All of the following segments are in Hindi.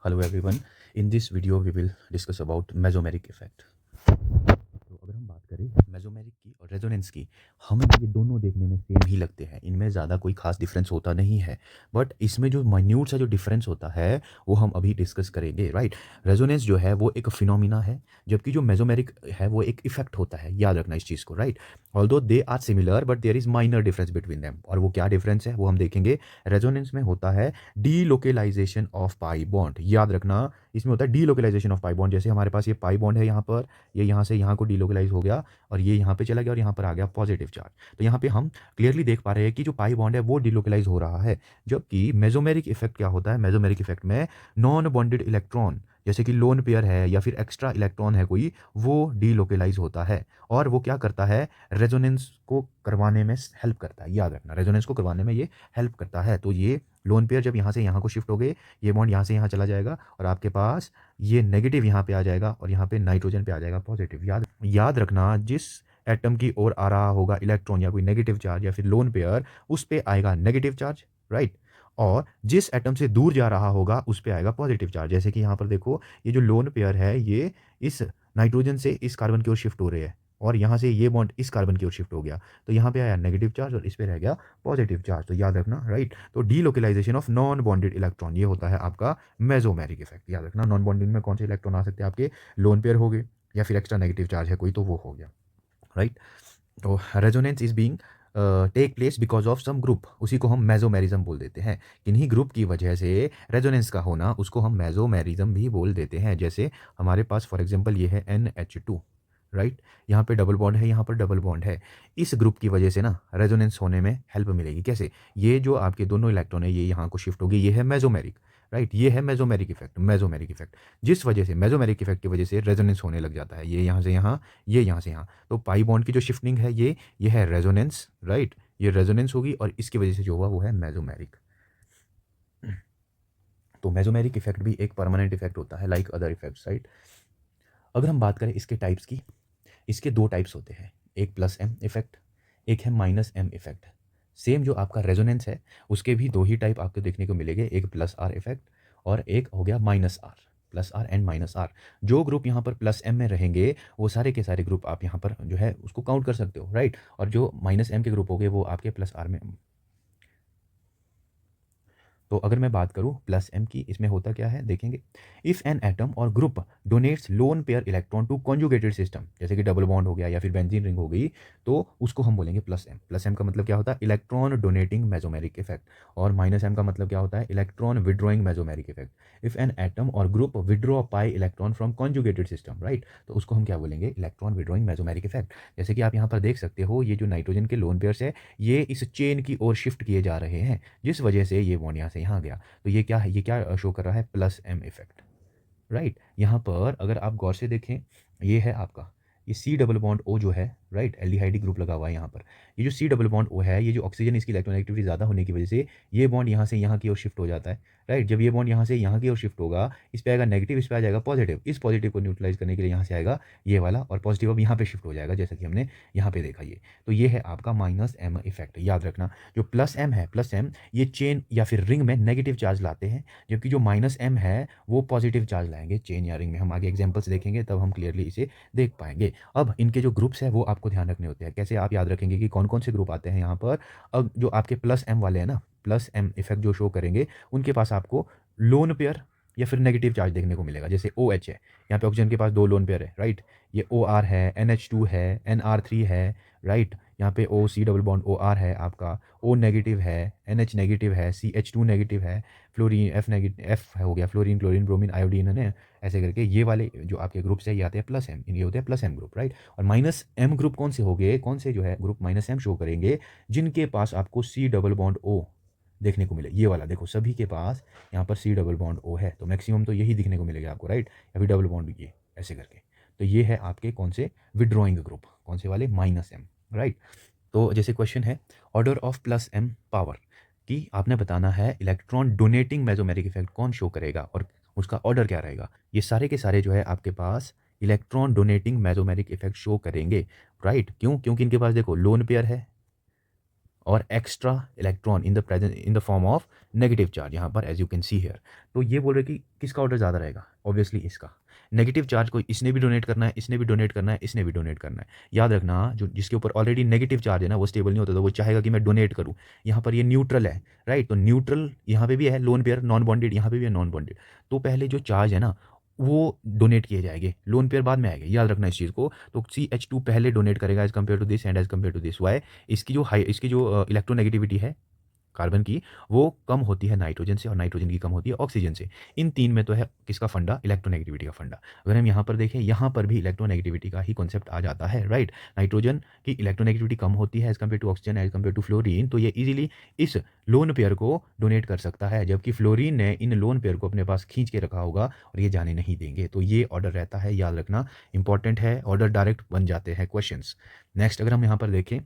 Hello everyone. In this video we will discuss about mesomeric effect. तो अगर हम बात करें मेसोमेरिक की और रेजोनेंस की, हमें ये दोनों देखने में सेम ही लगते हैं। इनमें ज़्यादा कोई खास डिफरेंस होता नहीं है, बट इसमें जो माइन्यूट सा जो डिफरेंस होता है वो हम अभी डिस्कस करेंगे, राइट। रेजोनेंस जो है वो एक फिनोमिना है, जबकि जो मेसोमेरिक है वो एक इफेक्ट होता है। याद रखना इस चीज़ को, right. Although they are similar but there is minor difference between them, और वो क्या डिफरेंस है वो हम देखेंगे। रेजोनेंस में होता है डीलोकेलाइजेशन ऑफ पाई बॉन्ड। याद रखना, इसमें होता है डीलोकेलाइजेशन ऑफ पाई बॉन्ड। जैसे हमारे पास ये पाई बॉन्ड है यहाँ पर, ये यहाँ से यहाँ को डीलोकलाइज हो गया और ये यहाँ पे चला गया और यहाँ पर आ गया पॉजिटिव चार्ज। तो यहाँ पे हम क्लियरली देख पा रहे हैं कि जो पाई बॉन्ड है वो डीलोकलाइज हो रहा है। जबकि मेसोमेरिक इफेक्ट क्या होता है, मेसोमेरिक इफेक्ट में नॉन बॉन्डेड इलेक्ट्रॉन जैसे कि लोन पेयर है या फिर एक्स्ट्रा इलेक्ट्रॉन है कोई, वो डीलोकलाइज होता है और वो क्या करता है, रेजोनेंस को करवाने में हेल्प करता है। याद रखना, रेजोनेंस को करवाने में ये हेल्प करता है। तो ये लोन पेयर जब यहाँ से यहाँ को शिफ्ट हो गए, ये बॉन्ड यहाँ से यहाँ चला जाएगा और आपके पास ये नेगेटिव यहाँ पे आ जाएगा और यहाँ पे नाइट्रोजन पे आ जाएगा पॉजिटिव। याद याद रखना, जिस एटम की ओर आ रहा होगा इलेक्ट्रॉन या कोई नेगेटिव चार्ज या फिर लोन पेयर, उस पे आएगा नेगेटिव चार्ज, राइट। और जिस एटम से दूर जा रहा होगा उस पे आएगा पॉजिटिव चार्ज। जैसे कि यहाँ पर देखो, ये जो लोन पेयर है ये इस नाइट्रोजन से इस कार्बन की ओर शिफ्ट हो रहे हैं और यहाँ से ये बॉन्ड इस कार्बन की ओर शिफ्ट हो गया, तो यहाँ पे आया नेगेटिव चार्ज और इस पे रह गया पॉजिटिव चार्ज। तो याद रखना, राइट। तो delocalisation of non bonded electron, ये होता है आपका मेसोमेरिक इफेक्ट। याद रखना, नॉन बॉन्डेड में कौन से इलेक्ट्रॉन आ सकते हैं आपके, लोन पेयर हो गए या फिर एक्स्ट्रा नेगेटिव चार्ज है कोई, तो वो हो गया, राइट। तो resonance is being take place because of some group, उसी को हम मेसोमेरिज्म बोल देते हैं। किन्हीं ग्रुप की वजह से रेजोनेंस का होना, उसको हम मेसोमेरिज्म भी बोल देते हैं। जैसे हमारे पास फॉर एग्जांपल ये है NH2, राइट। यहाँ पे डबल बॉन्ड है, यहाँ पर डबल बॉन्ड है। इस ग्रुप की वजह से ना रेजोनेंस होने में हेल्प मिलेगी। कैसे, ये जो आपके दोनों इलेक्ट्रॉन है ये यहाँ को शिफ्ट होगी, ये है मेसोमेरिक, राइट। ये है मेसोमेरिक इफेक्ट, मेसोमेरिक इफेक्ट जिस वजह से, मेसोमेरिक इफेक्ट की वजह से रेजोनेंस होने लग जाता है। ये यहाँ से यहाँ, ये यहाँ से यहाँ, तो पाई बॉन्ड की जो शिफ्टिंग है ये है रेजोनेंस, राइट। ये रेजोनेंस होगी और इसकी वजह से जो हुआ वो है मेसोमेरिक। तो मेसोमेरिक इफेक्ट भी एक परमानेंट इफेक्ट होता है लाइक अदर इफेक्ट्स, राइट। अगर हम बात करें इसके टाइप्स की, इसके दो टाइप्स होते हैं, एक प्लस एम इफेक्ट, एक है माइनस एम इफेक्ट। सेम जो आपका रेजोनेंस है उसके भी दो ही टाइप आपको देखने को मिलेंगे, एक प्लस आर इफेक्ट और एक हो गया minus R, plus R and minus R. जो ग्रुप यहाँ पर प्लस एम में रहेंगे वो सारे के सारे ग्रुप आप यहाँ पर जो है उसको काउंट कर सकते हो, राइट। और जो माइनस एम के ग्रुप हो गए वो आपके प्लस आर में। तो अगर मैं बात करूं प्लस एम की, इसमें होता क्या है देखेंगे। इफ़ एन एटम और group donates lone pair electron to conjugated system, जैसे कि डबल बॉन्ड हो गया या फिर बेंजीन रिंग हो गई, तो उसको हम बोलेंगे प्लस एम। प्लस एम का मतलब क्या होता है, इलेक्ट्रॉन डोनेटिंग मेसोमेरिक इफेक्ट। और माइनस एम का मतलब क्या होता है, electron withdrawing mesomeric effect. If an atom और group withdraw pi electron from conjugated system, right, तो उसको हम क्या बोलेंगे, इलेक्ट्रॉन विड्रॉइंग मेसोमेरिक इफेक्ट। जैसे कि आप यहाँ पर देख सकते हो, ये जो नाइट्रोजन के लोन पेयर्स है ये इस चेन की ओर शिफ्ट किए जा रहे हैं, जिस वजह से ये बॉन्ड यहाँ से यहाँ गया। तो ये क्या है, ये क्या शो कर रहा है, प्लस एम इफेक्ट, राइट। यहाँ पर अगर आप गौर से देखें, ये है आपका ये सी डबल बॉन्ड ओ जो है, राइट, एल्डिहाइड ग्रुप लगा हुआ है यहाँ पर। ये जो सी डबल बॉन्ड ओ है, ये जो ऑक्सीजन इसकी इलेक्ट्रॉनेगेटिविटी ज़्यादा होने की वजह से ये बॉन्ड यहाँ से यहाँ की ओर शिफ्ट हो जाता है, राइट। जब ये बॉन्ड यहाँ से यहाँ की ओर शिफ्ट होगा, इस पे आएगा नेगेटिव, इस पे आ जाएगा पॉजिटिव। इस पॉजिटिव को न्यूट्रलाइज करने के लिए यहाँ से आएगा ये वाला और पॉजिटिव अब यहाँ पे शिफ्ट हो जाएगा, जैसा कि हमने यहाँ पे देखा ये। तो ये है आपका माइनस एम इफेक्ट। याद रखना, जो प्लस एम है, प्लस एम ये चेन या फिर रिंग में नेगेटिव चार्ज लाते हैं, जबकि जो माइनस एम है वो पॉजिटिव चार्ज लाएंगे चेन या रिंग में। हम आगे एग्जांपल्स देखेंगे तब हम क्लियरली इसे देख पाएंगे। अब इनके जो ग्रुप्स हैं वो आपको ध्यान रखने होते हैं। कैसे आप याद रखेंगे कि कौन कौन से ग्रुप आते हैं यहाँ पर। अब जो आपके प्लस एम वाले हैं ना, प्लस एम इफेक्ट जो शो करेंगे, उनके पास आपको लोन पेयर या फिर नेगेटिव चार्ज देखने को मिलेगा। जैसे ओ एच है, यहाँ पे ऑक्सीजन के पास दो लोन पेयर है, राइट। ये ओ आर है, NH2 है, NR3 है, राइट। यहाँ पे O C double bond O R है आपका, ओ नेगेटिव है, NH नेगेटिव है, CH2 नेगेटिव है, फ्लोरीन एफ नेगेटिव, एफ हो गया फ्लोरीन, क्लोरीन, ब्रोमीन, आयोडीन है। ऐसे करके ये वाले जो आपके ग्रुप्स है ये आते हैं प्लस एम, ये होते हैं प्लस एम ग्रुप, राइट। और माइनस एम ग्रुप कौन से हो गए, कौन से जो है ग्रुप माइनस एम शो करेंगे, जिनके पास आपको सी डबल बॉन्ड ओ देखने को मिले। ये वाला देखो, सभी के पास यहाँ पर सी डबल बॉन्ड ओ है, तो मैक्सिमम तो यही दिखने को मिलेगा आपको, राइट। या फिर डबल बॉन्ड ये ऐसे करके। तो ये है आपके कौन से विड्रॉइंग ग्रुप, कौन से वाले, माइनस एम, राइट। तो जैसे क्वेश्चन है order of plus M power, कि आपने बताना है इलेक्ट्रॉन डोनेटिंग मेसोमेरिक इफेक्ट कौन शो करेगा और उसका ऑर्डर क्या रहेगा। ये सारे के सारे जो है आपके पास electron donating mesomeric effect show करेंगे, राइट। क्यों, क्योंकि इनके पास देखो लोन पेयर है, और extra electron in the present in the form of negative charge यहाँ पर as you can see here. तो ये बोल रहे कि किसका ऑर्डर ज़्यादा रहेगा, ऑब्वियसली इसका। नेगेटिव चार्ज को इसने भी डोनेट करना है, इसने भी डोनेट करना है, इसने भी डोनेट करना है। याद रखना जो जिसके ऊपर ऑलरेडी नेगेटिव चार्ज है ना वो स्टेबल नहीं होता, तो वो चाहेगा कि मैं डोनेट करूँ। यहाँ पर ये न्यूट्रल है, राइट। तो न्यूट्रल यहाँ पे भी है लोन पेयर, नॉन बॉन्डेड यहाँ पे भी है नॉन बॉन्डेड। तो पहले जो चार्ज है ना वो डोनेट किए जाएंगे, लोन पेयर बाद में आएगा, याद रखना इस चीज़ को। तो CH2 पहले डोनेट करेगा as compare to this and as compare to this. Why? इसकी जो इलेक्ट्रोनेगेटिविटी है कार्बन की वो कम होती है नाइट्रोजन से, और नाइट्रोजन की कम होती है ऑक्सीजन से। इन तीन में तो है किसका फंडा, इलेक्ट्रोनेगेटिविटी का फंडा। अगर हम यहाँ पर देखें, यहाँ पर भी इलेक्ट्रोनेगेटिविटी का ही कॉन्सेप्ट आ जाता है, राइट। नाइट्रोजन की इलेक्ट्रोनेगेटिविटी कम होती है as compare to oxygen, as compare to fluorine, तो ये इजीली इस लोन पेयर को डोनेट कर सकता है, जबकि फ्लोरीन ने इन लोन पेयर को अपने पास खींच के रखा होगा और ये जाने नहीं देंगे। तो ये ऑर्डर रहता है, याद रखना, इंपॉर्टेंट है। ऑर्डर डायरेक्ट बन जाते हैं क्वेश्चंस। नेक्स्ट अगर हम यहाँ पर देखें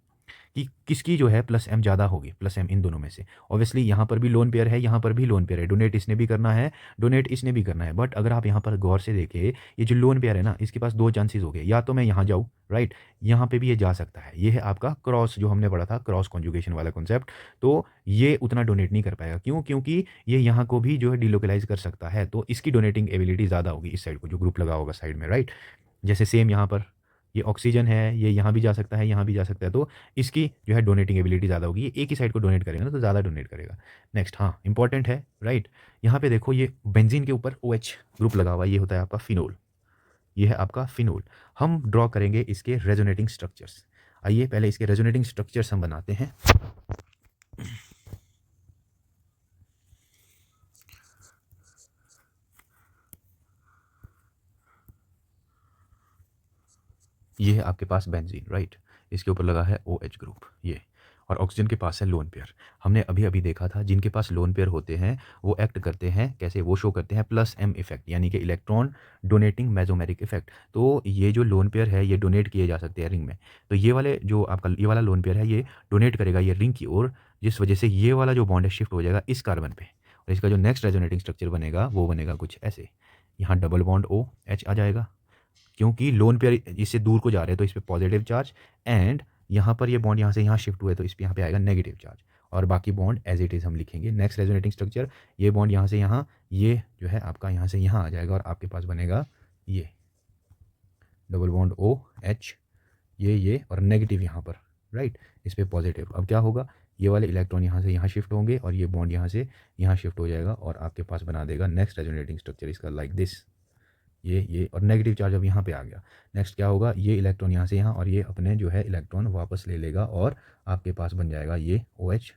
कि किसकी जो है प्लस एम ज़्यादा होगी, प्लस एम इन दोनों में से। ऑब्वियसली यहाँ पर भी लोन पेयर है, यहाँ पर भी लोन पेयर है, डोनेट इसने भी करना है, डोनेट इसने भी करना है। बट अगर आप यहाँ पर गौर से देखें, ये जो लोन पेयर है ना, इसके पास दो चांसेस हो गए, या तो मैं यहाँ जाऊँ, राइट, यहाँ पे भी ये जा सकता है। ये है आपका क्रॉस, जो हमने पढ़ा था क्रॉस कॉन्जुगेशन वाला कॉन्सेप्ट। तो ये उतना डोनेट नहीं कर पाएगा, क्यों? क्योंकि ये यहाँ को भी जो है डिलोकलाइज कर सकता है, तो इसकी डोनेटिंग एबिलिटी ज़्यादा होगी इस साइड को, जो ग्रुप लगा होगा साइड में, राइट। जैसे सेम यहाँ पर ये ऑक्सीजन है, ये यहाँ भी जा सकता है, यहाँ भी जा सकता है, तो इसकी जो है डोनेटिंग एबिलिटी ज़्यादा होगी। ये एक ही साइड को डोनेट करेगा ना, तो ज़्यादा डोनेट करेगा। नेक्स्ट, हाँ इंपॉर्टेंट है, राइट। यहाँ पे देखो, ये बेंजीन के ऊपर OH ग्रुप लगा हुआ है, ये होता है आपका फिनोल, ये है आपका फिनोल। हम ड्रॉ करेंगे इसके रेजोनेटिंग स्ट्रक्चर्स। आइए पहले इसके रेजोनेटिंग स्ट्रक्चर्स हम बनाते हैं। ये है आपके पास बेंजीन, राइट, इसके ऊपर लगा है OH ग्रुप, ये, और ऑक्सीजन के पास है लोन पेयर। हमने अभी अभी देखा था, जिनके पास लोन पेयर होते हैं वो एक्ट करते हैं कैसे, वो शो करते हैं प्लस M इफेक्ट, यानी कि इलेक्ट्रॉन डोनेटिंग मेसोमेरिक इफेक्ट। तो ये जो लोन पेयर है ये डोनेट किए जा सकते हैं रिंग में। तो ये वाले जो आपका ये वाला लोन पेयर है ये डोनेट करेगा ये रिंग की ओर, जिस वजह से ये वाला जो बॉन्ड है शिफ्ट हो जाएगा इस कार्बन पे, और इसका जो नेक्स्ट रेजोनेटिंग स्ट्रक्चर बनेगा वो बनेगा कुछ ऐसे। यहाँ डबल बॉन्ड OH आ जाएगा, क्योंकि लोन पेयर इससे दूर को जा रहे हैं, तो इस पर पॉजिटिव चार्ज, एंड यहाँ पर ये बॉन्ड यहाँ से यहाँ शिफ्ट हुए, तो इस पर यहाँ पे आएगा नेगेटिव चार्ज, और बाकी बॉन्ड एज इट इज़ हम लिखेंगे। नेक्स्ट रेजोनेटिंग स्ट्रक्चर, ये बॉन्ड यहाँ से यहाँ, ये जो है आपका यहाँ से यहाँ आ जाएगा, और आपके पास बनेगा ये डबल बॉन्ड OH, ये और नेगेटिव यहाँ पर, राइट, इस पर पॉजिटिव। अब क्या होगा, ये वाले इलेक्ट्रॉन यहाँ से यहाँ शिफ्ट होंगे, और ये बॉन्ड यहाँ से यहाँ शिफ्ट हो जाएगा, और आपके पास बना देगा नेक्स्ट रेजोनेटिंग स्ट्रक्चर इसका लाइक दिस, ये और नेगेटिव चार्ज अब यहाँ पे आ गया। नेक्स्ट क्या होगा, ये इलेक्ट्रॉन यहाँ से यहाँ, और ये अपने जो है इलेक्ट्रॉन वापस ले लेगा, और आपके पास बन जाएगा ये OH,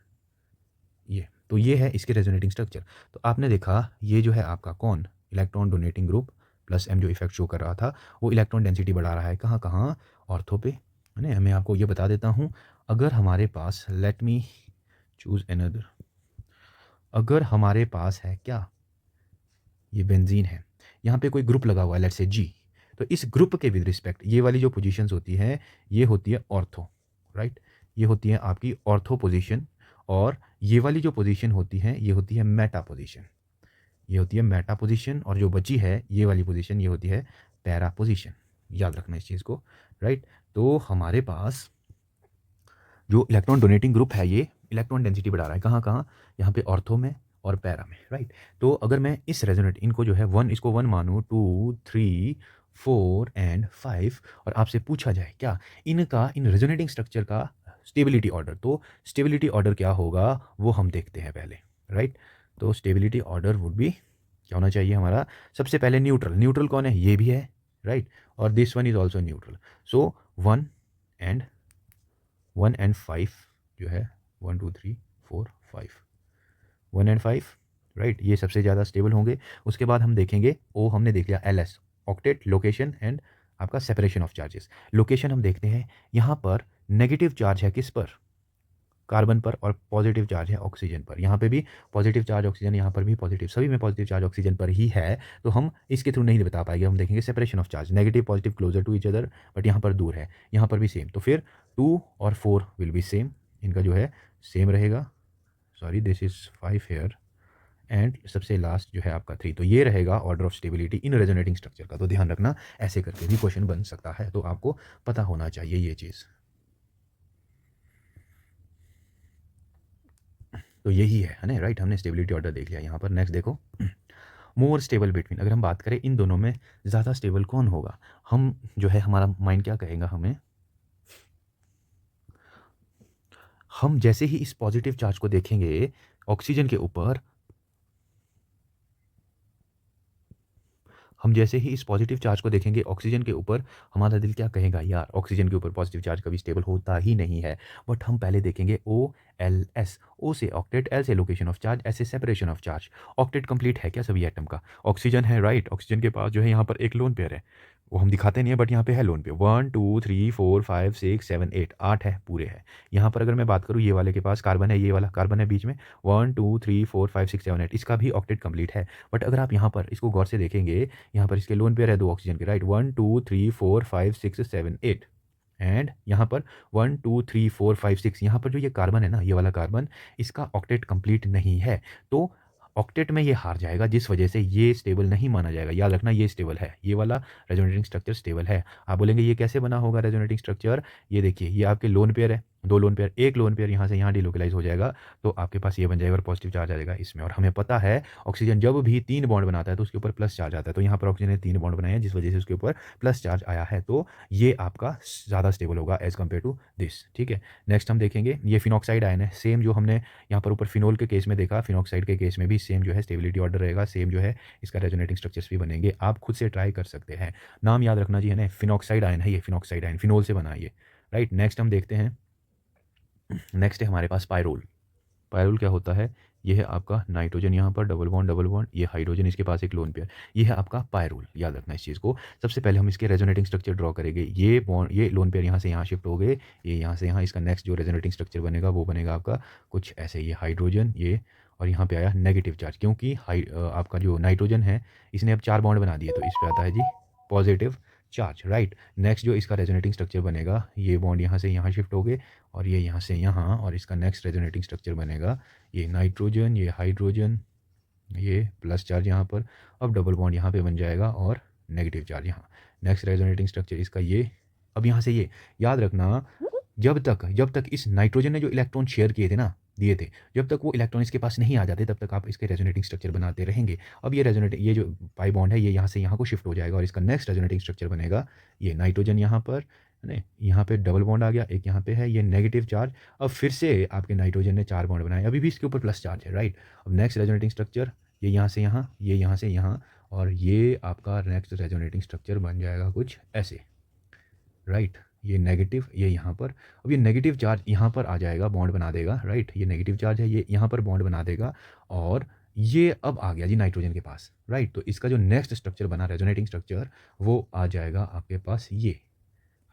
ये। तो ये है इसके रेजोनेटिंग स्ट्रक्चर। तो आपने देखा ये जो है आपका कौन, electron donating group plus M जो इफेक्ट शो कर रहा था वो इलेक्ट्रॉन डेंसिटी बढ़ा रहा है, कहाँ कहाँ, ऑर्थो पे, है ना। मैं आपको ये बता देता हूँ, अगर हमारे पास, लेट मी चूज़ अनदर, अगर हमारे पास है क्या, ये बेंजीन है, यहाँ पे कोई ग्रुप लगा हुआ है लेट्स से G, तो इस ग्रुप के विद रिस्पेक्ट ये वाली जो पोजीशंस होती है ये होती है ऑर्थो, राइट, ये होती है आपकी ऑर्थो पोजीशन, और ये वाली जो पोजीशन होती है ये होती है मेटा पोजीशन, ये होती है मेटा पोजीशन, और जो बची है ये वाली पोजीशन ये होती है पैरा पोजीशन। याद रखना इस चीज़ को, राइट। तो हमारे पास जो इलेक्ट्रॉन डोनेटिंग ग्रुप है ये इलेक्ट्रॉन डेंसिटी बढ़ा रहा है, कहाँ कहाँ, यहाँ पे ऑर्थो में और पैरा में, राइट। तो अगर मैं इस रेजोनेट इनको जो है 1, इसको 1 मानूँ, 2, 3, 4 एंड 5, और आपसे पूछा जाए क्या इनका, इन रेजोनेटिंग स्ट्रक्चर का स्टेबिलिटी ऑर्डर, तो स्टेबिलिटी ऑर्डर क्या होगा वो हम देखते हैं पहले, राइट। तो स्टेबिलिटी ऑर्डर वुड भी क्या होना चाहिए हमारा, सबसे पहले न्यूट्रल, न्यूट्रल कौन है, ये भी है, राइट, और this one is also neutral. So 1 and 5 जो है 1 2 3 4 5, 1 एंड 5, राइट, ये सबसे ज़्यादा स्टेबल होंगे। उसके बाद हम देखेंगे O, हमने देख लिया LS, ऑक्टेट, लोकेशन एंड आपका सेपरेशन ऑफ चार्जेस। लोकेशन हम देखते हैं, यहाँ पर नेगेटिव चार्ज है किस पर, कार्बन पर, और पॉजिटिव चार्ज है ऑक्सीजन पर। यहाँ पे भी पॉजिटिव चार्ज ऑक्सीजन, यहाँ पर भी पॉजिटिव, सभी में पॉजिटिव चार्ज ऑक्सीजन पर ही है, तो हम इसके थ्रू नहीं बता पाएंगे। हम देखेंगे separation of charge, negative positive closer to each other, but यहाँ पर दूर है, यहाँ पर भी सेम, तो फिर 2 और 4 विल बी सेम, इनका जो है सेम रहेगा, sorry this is 5 here, and सबसे लास्ट जो है आपका 3। तो ये रहेगा order of stability in resonating structure का। तो ध्यान रखना, ऐसे करके भी क्वेश्चन बन सकता है, तो आपको पता होना चाहिए ये चीज़। तो यही है ना, राइट। हमने स्टेबिलिटी ऑर्डर देख लिया यहाँ पर। नेक्स्ट देखो, मोर स्टेबल बिटवीन, अगर हम बात करें इन दोनों में ज़्यादा स्टेबल कौन होगा, हम जो है हमारा माइंड क्या कहेगा हमें, हम जैसे ही इस पॉजिटिव चार्ज को देखेंगे ऑक्सीजन के ऊपर, हम जैसे ही इस पॉजिटिव चार्ज को देखेंगे ऑक्सीजन के ऊपर, हमारा दिल क्या कहेगा, यार ऑक्सीजन के ऊपर पॉजिटिव चार्ज कभी स्टेबल होता ही नहीं है। बट हम पहले देखेंगे ओ एल एस, ओ से ऑक्टेट, एल से लोकेशन ऑफ चार्ज, एस से separation of charge. Octet complete है क्या सभी एटम का, ऑक्सीजन है, राइट। ऑक्सीजन के पास जो है यहाँ पर एक लोन पेयर है, वो हम दिखाते नहीं है बट यहाँ पे है लोन पेयर, 1 2 3 4 5 6 7 8, 8 है, पूरे है। यहाँ पर अगर मैं बात करूँ ये वाले के पास कार्बन है, ये वाला कार्बन है बीच में, 1 2 3 4 5 6 7 8, इसका भी ऑक्टेट कंप्लीट है। बट अगर आप यहाँ पर इसको गौर से देखेंगे, यहाँ पर इसके लोन पेयर है 2 ऑक्सीजन के, राइट, 1 2 3 4 5 6 7 8, एंड यहाँ पर 1 2 3 4 5 6, यहाँ पर जो ये कार्बन है ना, ये वाला कार्बन, इसका ऑक्टेट कंप्लीट नहीं है। तो ऑक्टेट में ये हार जाएगा, जिस वजह से ये स्टेबल नहीं माना जाएगा। याद रखना ये स्टेबल है, ये वाला रेजोनेटिंग स्ट्रक्चर स्टेबल है। आप बोलेंगे ये कैसे बना होगा रेजोनेटिंग स्ट्रक्चर, ये देखिए ये आपके लोन पेयर है, 2 लोन पेयर, एक लोन पेयर यहाँ से यहाँ डिलोकलाइज हो जाएगा, तो आपके पास ये बन जाएगा और पॉजिटिव चार्ज आ जाएगा इसमें। और हमें पता है ऑक्सीजन जब भी 3 बॉन्ड बनाता है तो उसके ऊपर प्लस चार्ज आता है, तो यहाँ पर ऑक्सीजन ने 3 बॉन्ड बनाए हैं जिस वजह से उसके ऊपर प्लस चार्ज आया है, तो ये आपका ज़्यादा स्टेबल होगा एज़ कम्पेयर टू दिस, ठीक है। नेक्स्ट हम देखेंगे ये फिनॉक्साइड आयन है, सेम जो हमने यहाँ पर ऊपर फिनोल के केस में देखा, फिनॉक्साइड के केस में भी सेम जो है स्टेबिलिटी ऑर्डर रहेगा, सेम जो है इसका रेजोनेटिंग स्ट्रक्चर्स भी बनेंगे। आप खुद से ट्राई कर सकते हैं, नाम याद रखना जी है ना, फिनॉक्साइड आयन है ये, फिनॉक्साइड आयन फिनोल से बना है ये, राइट। नेक्स्ट हम देखते हैं, नेक्स्ट है हमारे पास पायरोल। पायरोल क्या होता है, ये है आपका नाइट्रोजन, यहाँ पर डबल बॉन्ड, ये हाइड्रोजन, इसके पास एक लोन पेयर, ये है आपका पायरोल। याद रखना इस चीज़ को। सबसे पहले हम इसके रेजोनेटिंग स्ट्रक्चर ड्रॉ करेंगे, ये बॉन्ड, ये लोन पेयर यहाँ से यहाँ शिफ्ट हो गए, ये यहाँ से यहाँ, इसका नेक्स्ट जो रेजोनेटिंग स्ट्रक्चर बनेगा वो बनेगा आपका कुछ ऐसे, ये हाइड्रोजन, ये, और यहाँ पे आया नेगेटिव चार्ज, क्योंकि आपका जो नाइट्रोजन है इसने अब 4 बॉन्ड बना दिए, तो इस पर आता है जी पॉजिटिव चार्ज, राइट। नेक्स्ट जो इसका रेजोनेटिंग स्ट्रक्चर बनेगा, ये बॉन्ड यहाँ से यहाँ शिफ्ट हो गए, और ये यहाँ से यहाँ, और इसका नेक्स्ट रेजोनेटिंग स्ट्रक्चर बनेगा ये नाइट्रोजन, ये हाइड्रोजन, ये प्लस चार्ज यहाँ पर, अब डबल बॉन्ड यहाँ पे बन जाएगा और नेगेटिव चार्ज यहाँ। नेक्स्ट रेजोनेटिंग स्ट्रक्चर इसका ये, अब यहाँ से ये, याद रखना जब तक इस नाइट्रोजन ने जो इलेक्ट्रॉन शेयर किए थे ना, दिए थे, जब तक वो इलेक्ट्रॉन इसके पास नहीं आ जाते तब तक आप इसके रेजोनेटिंग स्ट्रक्चर बनाते रहेंगे। अब ये रेजोनेटिंग, ये जो पाई बॉन्ड है ये यहाँ से यहाँ को शिफ्ट हो जाएगा और इसका नेक्स्ट रेजोनेटिंग स्ट्रक्चर बनेगा ये नाइट्रोजन यहाँ पर, है ना, यहाँ पे डबल बॉन्ड आ गया, एक यहाँ पे है ये नेगेटिव चार्ज, अब फिर से आपके नाइट्रोजन ने 4 बॉन्ड बनाए, अभी भी इसके ऊपर प्लस चार्ज है, राइट। अब नेक्स्ट रेजोनेटिंग स्ट्रक्चर ये यहाँ से यहाँ, ये यहाँ से यहाँ, और ये आपका नेक्स्ट रेजोनेटिंग स्ट्रक्चर बन जाएगा कुछ ऐसे, राइट। ये नेगेटिव, ये यहाँ पर, अब ये नेगेटिव चार्ज यहाँ पर आ जाएगा, बॉन्ड बना देगा, राइट। ये नेगेटिव चार्ज है, ये यहाँ पर बॉन्ड बना देगा, और ये अब आ गया जी नाइट्रोजन के पास, राइट। तो इसका जो नेक्स्ट स्ट्रक्चर बना रेजोनेटिंग स्ट्रक्चर, वो आ जाएगा आपके पास ये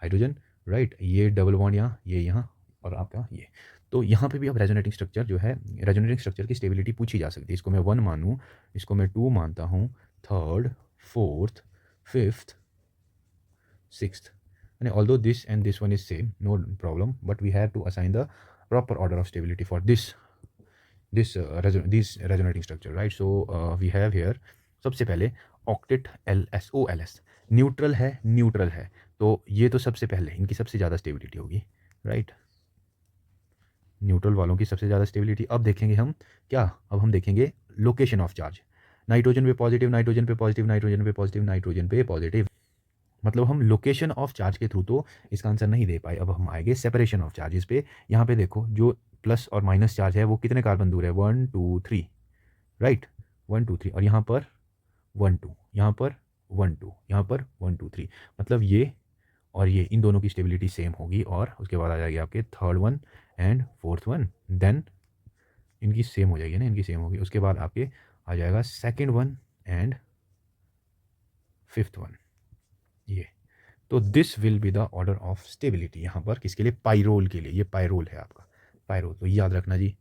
हाइड्रोजन, राइट। ये डबल बॉन्ड यहाँ, ये यहाँ, और आपका ये। तो यहाँ पे भी अब रेजोनेटिंग स्ट्रक्चर जो है, रेजोनेटिंग स्ट्रक्चर की स्टेबिलिटी पूछी जा सकती है। इसको मैं 1 मानूँ, इसको मैं 2 मानता हूँ, 3rd 4th 5th 6th, and although this and this one is same, no problem, but we have to assign the proper order of stability for this resonating structure, right? So we have here, सबसे पहले ऑक्टेट LSOLS, न्यूट्रल है, तो ये तो सबसे पहले इनकी सबसे ज़्यादा स्टेबिलिटी होगी, राइट। न्यूट्रल वालों की सबसे ज़्यादा स्टेबिलिटी। अब देखेंगे हम क्या, अब हम देखेंगे लोकेशन ऑफ चार्ज, नाइट्रोजन पे पॉजिटिव, नाइट्रोजन पे पॉजिटिव, नाइट्रोजन पे पॉजिटिव, नाइट्रोजन पे पॉजिटिव, मतलब हम लोकेशन ऑफ चार्ज के थ्रू तो इसका आंसर नहीं दे पाए। अब हम आएंगे सेपरेशन ऑफ चार्जेस पे। यहाँ पे देखो जो प्लस और माइनस चार्ज है वो कितने कार्बन दूर है, 1 2 3, राइट, 1 2 3, और यहाँ पर 1 2, यहाँ पर 1 2, यहाँ पर 1 2 3, मतलब ये और ये, इन दोनों की स्टेबिलिटी सेम होगी, और उसके बाद आ जाएगी आपके 3rd one and 4th one, then इनकी सेम हो जाएगी ना, इनकी सेम होगी। उसके बाद आपके आ जाएगा 2nd one and 5th one, ये। तो this will be the order of stability यहाँ पर, किसके लिए, पाइरोल के लिए। ये पाइरोल है आपका, पाइरोल, तो याद रखना जी,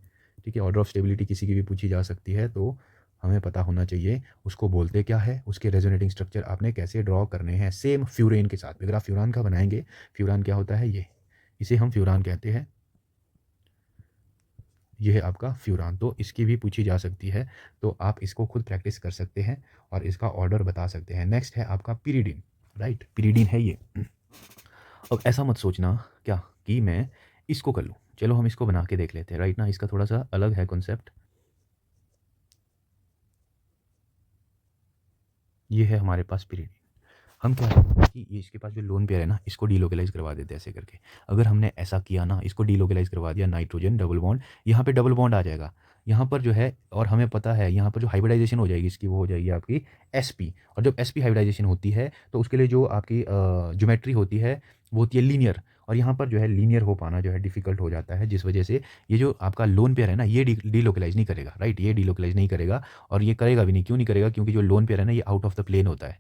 ठीक है। ऑर्डर ऑफ स्टेबिलिटी किसी की भी पूछी जा सकती है, तो हमें पता होना चाहिए उसको बोलते क्या है, उसके रेजोनेटिंग स्ट्रक्चर आपने कैसे ड्रॉ करने हैं। सेम फ्यूरेन के साथ, अगर आप फ्यूरान का बनाएंगे, फ्यूरान क्या होता है, ये, इसे हम फ्यूरान कहते हैं, ये है आपका फ्यूरान, तो इसकी भी पूछी जा सकती है, तो आप इसको खुद प्रैक्टिस कर सकते हैं और इसका ऑर्डर बता सकते हैं। नेक्स्ट है आपका पिरीडिन, राइट, पिरीडिन है ये। अब ऐसा मत सोचना क्या कि मैं इसको कर लूँ, चलो हम इसको बना के देख लेते हैं, राइट ना। इसका थोड़ा सा अलग है कॉन्सेप्ट। ये है हमारे पास पीरियड। हम क्या करते हैं कि ये इसके पास जो लोन पेयर है ना, इसको डीलोकलाइज करवा देते हैं ऐसे करके। अगर हमने ऐसा किया ना, इसको डीलोकलाइज करवा दिया, नाइट्रोजन डबल बॉन्ड, यहाँ पे डबल बॉन्ड आ जाएगा यहाँ पर जो है, और हमें पता है यहाँ पर जो हाइब्रिडाइजेशन हो जाएगी इसकी, वो हो जाएगी आपकी sp। और जब sp हाइब्रिडाइजेशन होती है तो उसके लिए जो आपकी ज्योमेट्री होती है वो होती है लीनियर, और यहाँ पर जो है लीनियर हो पाना जो है डिफिकल्ट हो जाता है, जिस वजह से ये जो आपका लोन पेयर है ना, ये डीलोकलाइज नहीं करेगा, राइट। ये डीलोकलाइज नहीं करेगा, और ये करेगा भी नहीं। क्यों नहीं करेगा? क्योंकि जो लोन पेयर है ना, ये आउट ऑफ द प्लेन होता है।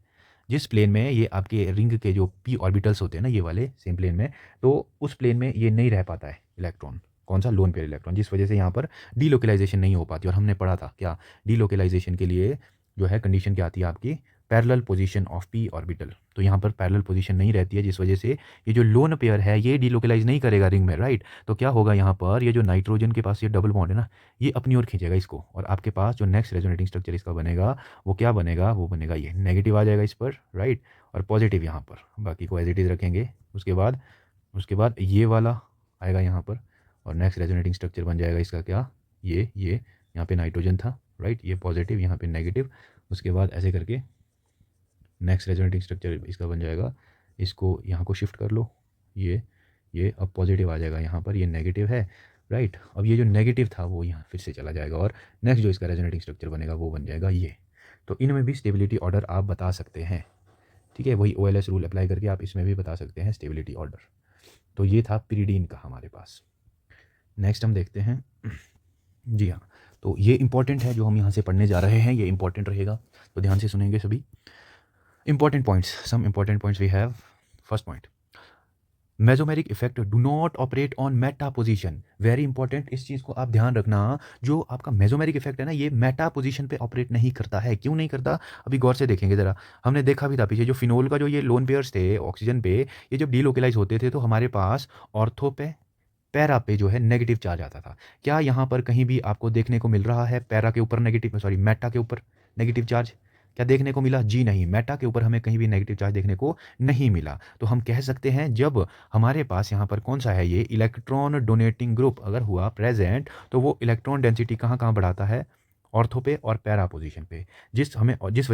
जिस प्लेन में ये आपके रिंग के जो पी ऑर्बिटल्स होते हैं ना, ये वाले सेम प्लेन में, तो उस प्लेन में ये नहीं रह पाता है इलेक्ट्रॉन। कौन सा? Loan pair electron. जिस वजह से यहाँ पर डीलोकलाइजेशन नहीं हो पाती। और हमने पढ़ा था क्या, डीलोकलाइजेशन के लिए जो है कंडीशन क्या आती है आपकी, parallel position of P orbital. तो यहाँ पर पैरेलल पोजीशन नहीं रहती है, जिस वजह से ये जो लोन पेयर है ये डीलोकलाइज नहीं करेगा रिंग में, राइट। तो क्या होगा यहाँ पर, ये जो नाइट्रोजन के पास ये डबल बॉन्ड है ना, ये अपनी ओर खींचेगा इसको, और आपके पास जो नेक्स्ट रेजोनेटिंग स्ट्रक्चर इसका बनेगा वो क्या बनेगा, वो बनेगा ये नेगेटिव आ जाएगा इस पर, राइट। और पॉजिटिव यहाँ पर, बाकी को एज इट इज़ रखेंगे। उसके बाद ये वाला आएगा यहाँ पर, और नेक्स्ट रेजोनेटिंग स्ट्रक्चर बन जाएगा इसका क्या, ये यहाँ पे नाइट्रोजन था, राइट, ये पॉजिटिव, यहाँ पे नेगेटिव। उसके बाद ऐसे करके नेक्स्ट रेजोनेटिंग स्ट्रक्चर इसका बन जाएगा। इसको यहाँ को शिफ्ट कर लो, ये अब पॉजिटिव आ जाएगा यहाँ पर, ये नेगेटिव है, राइट। अब ये जो नेगेटिव था वो यहाँ फिर से चला जाएगा, और नेक्स्ट जो इसका रेजोनेटिंग स्ट्रक्चर बनेगा वो बन जाएगा ये। तो इनमें भी स्टेबिलिटी ऑर्डर आप बता सकते हैं, ठीक है। वही OLS रूल अप्लाई करके आप इसमें भी बता सकते हैं स्टेबिलिटी ऑर्डर। तो ये था पिरिडीन का हमारे पास। नेक्स्ट हम देखते हैं। जी हाँ, तो ये इंपॉर्टेंट है जो हम यहाँ से पढ़ने जा रहे हैं, ये इंपॉर्टेंट रहेगा, तो ध्यान से सुनेंगे सभी। Important points, some important points we have. First point, mesomeric effect do not operate on meta position. Very important, इस चीज़ को आप ध्यान रखना। जो आपका मेसोमेरिक इफेक्ट है ना, ये मेटा पोजीशन पे ऑपरेट नहीं करता है। क्यों नहीं करता? अभी गौर से देखेंगे ज़रा। हमने देखा भी था पीछे, जो फिनोल का जो ये लोन पेयर्स थे ऑक्सीजन पे, ये जब डीलोकलाइज होते थे तो हमारे पास ऑर्थो पे, पैरा पे जो है नेगेटिव चार्ज आता था। क्या यहाँ पर कहीं भी आपको देखने को मिल रहा है पैरा के ऊपर नेगेटिव, सॉरी मेटा के ऊपर नेगेटिव चार्ज? क्या देखने को मिला? जी नहीं, मेटा के ऊपर हमें कहीं भी नेगेटिव चार्ज देखने को नहीं मिला। तो हम कह सकते हैं जब हमारे पास यहाँ पर कौन सा है, ये इलेक्ट्रॉन डोनेटिंग ग्रुप अगर हुआ प्रेजेंट, तो वो इलेक्ट्रॉन डेंसिटी कहाँ कहाँ बढ़ाता है? ऑर्थो पे और पैरा पोजीशन पे। जिस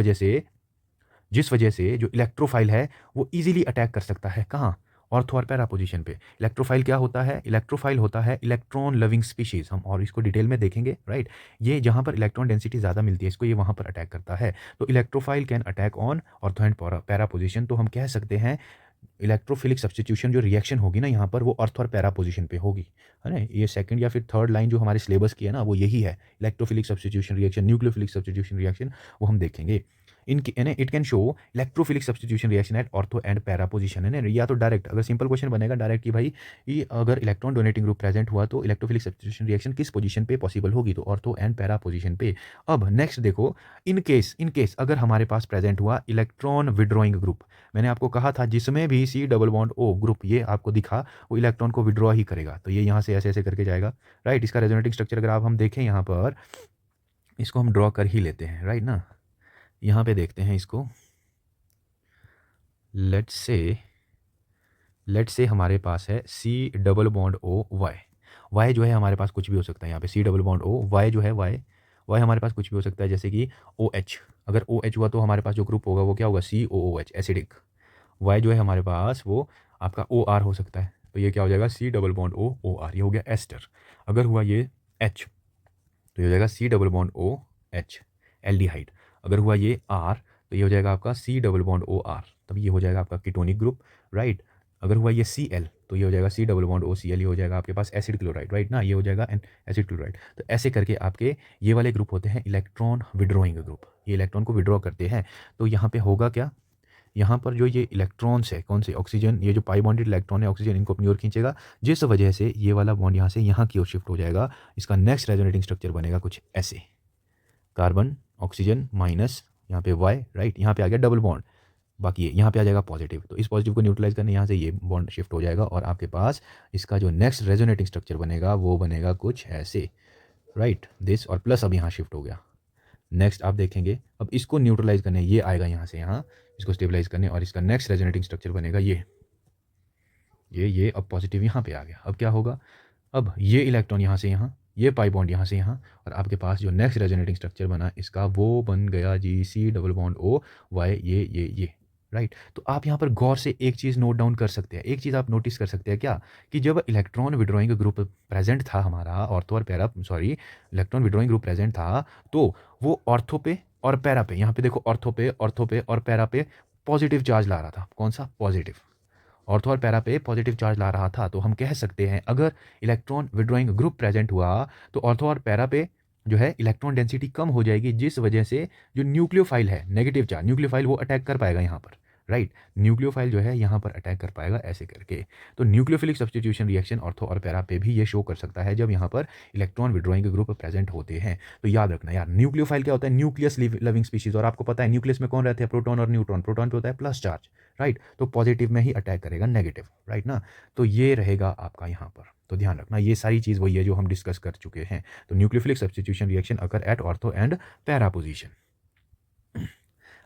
वजह से जो इलेक्ट्रोफाइल है वो इजीली अटैक कर सकता है कहाँ? ऑर्थो और पैरा पोजीशन पे। इलेक्ट्रोफाइल क्या होता है? इलेक्ट्रोफाइल होता है इलेक्ट्रॉन लविंग स्पीशीज़। हम और इसको डिटेल में देखेंगे, राइट। ये जहाँ पर इलेक्ट्रॉन डेंसिटी ज़्यादा मिलती है इसको, ये वहाँ पर अटैक करता है। तो electrophile can attack on ortho and para position. तो हम कह सकते हैं इलेक्ट्रोफिलिक सब्स्टिट्यूशन जो रिएक्शन होगी ना यहाँ पर, वो अर्थ और पैरा पोजीशन पे होगी, है ना। ये सेकंड या फिर थर्ड लाइन जो हमारे सिलेबस की है ना, वो यही है, electrophilic substitution reaction, nucleophilic substitution reaction, वो हम देखेंगे। It can show electrophilic substitution reaction at ortho and para position, है ना। या तो डायरेक्ट, अगर सिंपल क्वेश्चन बनेगा डायरेक्ट कि भाई ये अगर इलेक्ट्रॉन डोनेटिंग ग्रुप प्रेजेंट हुआ तो इलेक्ट्रोफिलिक सब्स्टिट्यूशन रिएक्शन किस पोजीशन पे पॉसिबल होगी? तो ऑर्थो एंड पैरा पोजीशन पे। अब नेक्स्ट देखो, इन केस अगर हमारे पास प्रेजेंट हुआ इलेक्ट्रॉन विड्रॉइंग ग्रुप, मैंने आपको कहा था जिसमें भी C double bond O group ये आपको दिखा, वो इलेक्ट्रॉन को विड्रॉ ही करेगा। तो ये यहाँ से ऐसे ऐसे करके जाएगा, राइट। इसका रेजोनेटिंग स्ट्रक्चर अगर आप हम देखें यहाँ पर, इसको हम ड्रॉ कर ही लेते हैं, राइट ना। यहाँ पे देखते हैं इसको। लेट्स से हमारे पास है C double bond O Y जो है हमारे पास कुछ भी हो सकता है यहाँ पे। C double bond O Y जो है Y हमारे पास कुछ भी हो सकता है, जैसे कि OH। अगर OH हुआ तो हमारे पास जो ग्रुप होगा वो क्या होगा? COOH, acidic. Y जो है हमारे पास वो आपका OR हो सकता है, तो ये क्या हो जाएगा? C double bond O OR, ये हो गया एस्टर। अगर हुआ ये H तो ये हो जाएगा C double bond OH, aldehyde. अगर हुआ ये R तो ये हो जाएगा आपका C डबल बॉन्ड OR, तब ये हो जाएगा आपका कीटोनिक ग्रुप, राइट। अगर हुआ ये Cl तो ये हो जाएगा C डबल बॉन्ड OCl, ये हो जाएगा आपके पास एसिड क्लोराइड, राइट ना। ये हो जाएगा एसिड क्लोराइड। तो ऐसे करके आपके ये वाले ग्रुप होते हैं इलेक्ट्रॉन विड्रॉइंग ग्रुप, ये इलेक्ट्रॉन को विड्रॉ करते हैं। तो यहाँ पे होगा क्या, यहाँ पर जो ये इलेक्ट्रॉन्स है, कौन से? ऑक्सीजन, ये जो पाई बॉन्डेड इलेक्ट्रॉन है ऑक्सीजन, इनको अपनी ओर खींचेगा, जिस वजह से ये वाला बॉन्ड यहाँ से यहाँ की ओर शिफ्ट हो जाएगा। इसका नेक्स्ट रेजोनेटिंग स्ट्रक्चर बनेगा कुछ ऐसे, कार्बन ऑक्सीजन माइनस यहाँ पे Y, राइट। यहाँ पे आ गया डबल बॉन्ड, बाकी ये यहाँ पे आ जाएगा पॉजिटिव। तो इस पॉजिटिव को न्यूट्रलाइज करने यहाँ से ये बॉन्ड शिफ्ट हो जाएगा, और आपके पास इसका जो नेक्स्ट रेजोनेटिंग स्ट्रक्चर बनेगा वो बनेगा कुछ ऐसे, राइट दिस, और प्लस अब यहाँ शिफ्ट हो गया। नेक्स्ट आप देखेंगे, अब इसको न्यूट्रलाइज करने ये आएगा यहाँ से यहाँ, इसको स्टेबलाइज करने, और इसका नेक्स्ट रेजोनेटिंग स्ट्रक्चर बनेगा ये अब पॉजिटिव यहाँ पे आ गया। अब क्या होगा? अब ये इलेक्ट्रॉन यहाँ से यहाँ, ये पाई बॉन्ड यहाँ से यहाँ, और आपके पास जो नेक्स्ट रेजोनेटिंग स्ट्रक्चर बना इसका वो बन गया G C double bond O Y ये राइट। तो आप यहाँ पर गौर से एक चीज़ नोट डाउन कर सकते हैं, एक चीज़ आप नोटिस कर सकते हैं क्या, कि जब इलेक्ट्रॉन विड्रॉइंग ग्रुप प्रेजेंट था हमारा ऑर्थो और para, sorry electron withdrawing group present था, तो वो ऑर्थो पे और पैरा पे, यहाँ पे देखो ऑर्थो पे और पैरा पे पॉजिटिव चार्ज ला रहा था। कौन सा? पॉजिटिव। ऑर्थो और पैरा पे पॉजिटिव चार्ज ला रहा था। तो हम कह सकते हैं अगर इलेक्ट्रॉन विड्रॉइंग ग्रुप प्रेजेंट हुआ तो ऑर्थो और पैरा पे जो है इलेक्ट्रॉन डेंसिटी कम हो जाएगी, जिस वजह से जो न्यूक्लियोफाइल है नेगेटिव चार्ज न्यूक्लियोफाइल वो अटैक कर पाएगा यहाँ पर, राइट। न्यूक्लियोफाइल जो है यहाँ पर अटैक कर पाएगा ऐसे करके। तो न्यूक्लियोफिलिक सब्स्टिट्यूशन रिएक्शन ऑर्थो और पैरा पे भी ये शो कर सकता है जब यहाँ पर इलेक्ट्रॉन विड्रॉइंग ग्रुप प्रेजेंट होते हैं। तो याद रखना यार, न्यूक्लियोफाइल क्या होता है? Nucleus loving species. और आपको पता है न्यूक्लियस में कौन रहते हैं? प्रोटॉन और न्यूट्रॉन। प्रोटॉन पे होता है प्लस चार्ज, राइट। तो पॉजिटिव में ही अटैक करेगा नेगेटिव, राइट ना। तो ये रहेगा आपका यहाँ पर। तो ध्यान रखना ये सारी चीज़ वही है जो हम डिस्कस कर चुके हैं। तो nucleophilic substitution reaction occur at ortho and para position.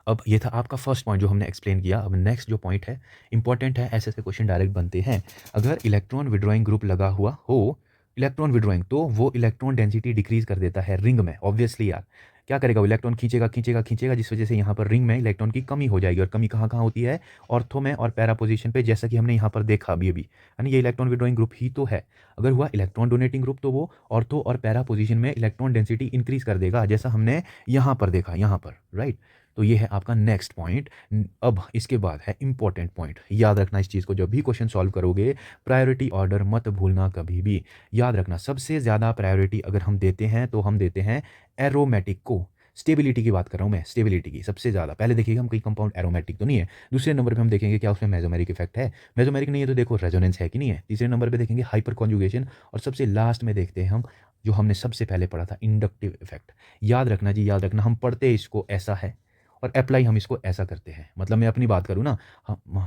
अब ये था आपका फर्स्ट पॉइंट जो हमने एक्सप्लेन किया। अब नेक्स्ट जो पॉइंट है इंपॉर्टेंट है, ऐसे ऐसे क्वेश्चन डायरेक्ट बनते हैं। अगर इलेक्ट्रॉन विड्रॉइंग ग्रुप लगा हुआ हो, इलेक्ट्रॉन विड्रॉइंग, तो वो इलेक्ट्रॉन डेंसिटी डिक्रीज कर देता है रिंग में। ऑब्वियसली यार क्या करेगा वो? इलेक्ट्रॉन खींचेगा खींचेगा खींचेगा, जिस वजह से यहाँ पर रिंग में इलेक्ट्रॉन की कमी हो जाएगी। और कमी कहाँ कहाँ होती है? ऑर्थो में और पैरा पोजीशन पे, जैसा कि हमने यहाँ पर देखा अभी यानी ये इलेक्ट्रॉन विड्रॉइंग ग्रुप ही तो है। अगर हुआ इलेक्ट्रॉन डोनेटिंग ग्रुप तो वो ऑर्थो और पैरा पोजीशन में इलेक्ट्रॉन डेंसिटी इंक्रीज कर देगा, जैसा हमने यहाँ पर देखा, यहाँ पर, राइट। तो ये है आपका नेक्स्ट पॉइंट। अब इसके बाद है इंपॉर्टेंट पॉइंट, याद रखना इस चीज़ को जब भी क्वेश्चन सॉल्व करोगे, प्रायोरिटी ऑर्डर मत भूलना कभी भी। याद रखना सबसे ज़्यादा प्रायोरिटी अगर हम देते हैं तो हम देते हैं एरोमेटिक को। स्टेबिलिटी की बात कर रहा हूँ मैं, स्टेबिलिटी की सबसे ज़्यादा पहले देखिएगा हम, कोई कंपाउंड एरोमेटिक तो नहीं है। दूसरे नंबर पे हम देखेंगे क्या उसमें मेसोमेरिक इफेक्ट है, मेसोमेरिक नहीं है तो देखो रेजोनेंस है कि नहीं है। तीसरे नंबर पे देखेंगे हाइपर कॉन्जुगेशन, और सबसे लास्ट में देखते हैं हम जो हमने सबसे पहले पढ़ा था, इंडक्टिव इफेक्ट। याद रखना जी, याद रखना, हम पढ़ते इसको ऐसा है और अप्लाई हम इसको ऐसा करते हैं। मतलब मैं अपनी बात करूँ ना,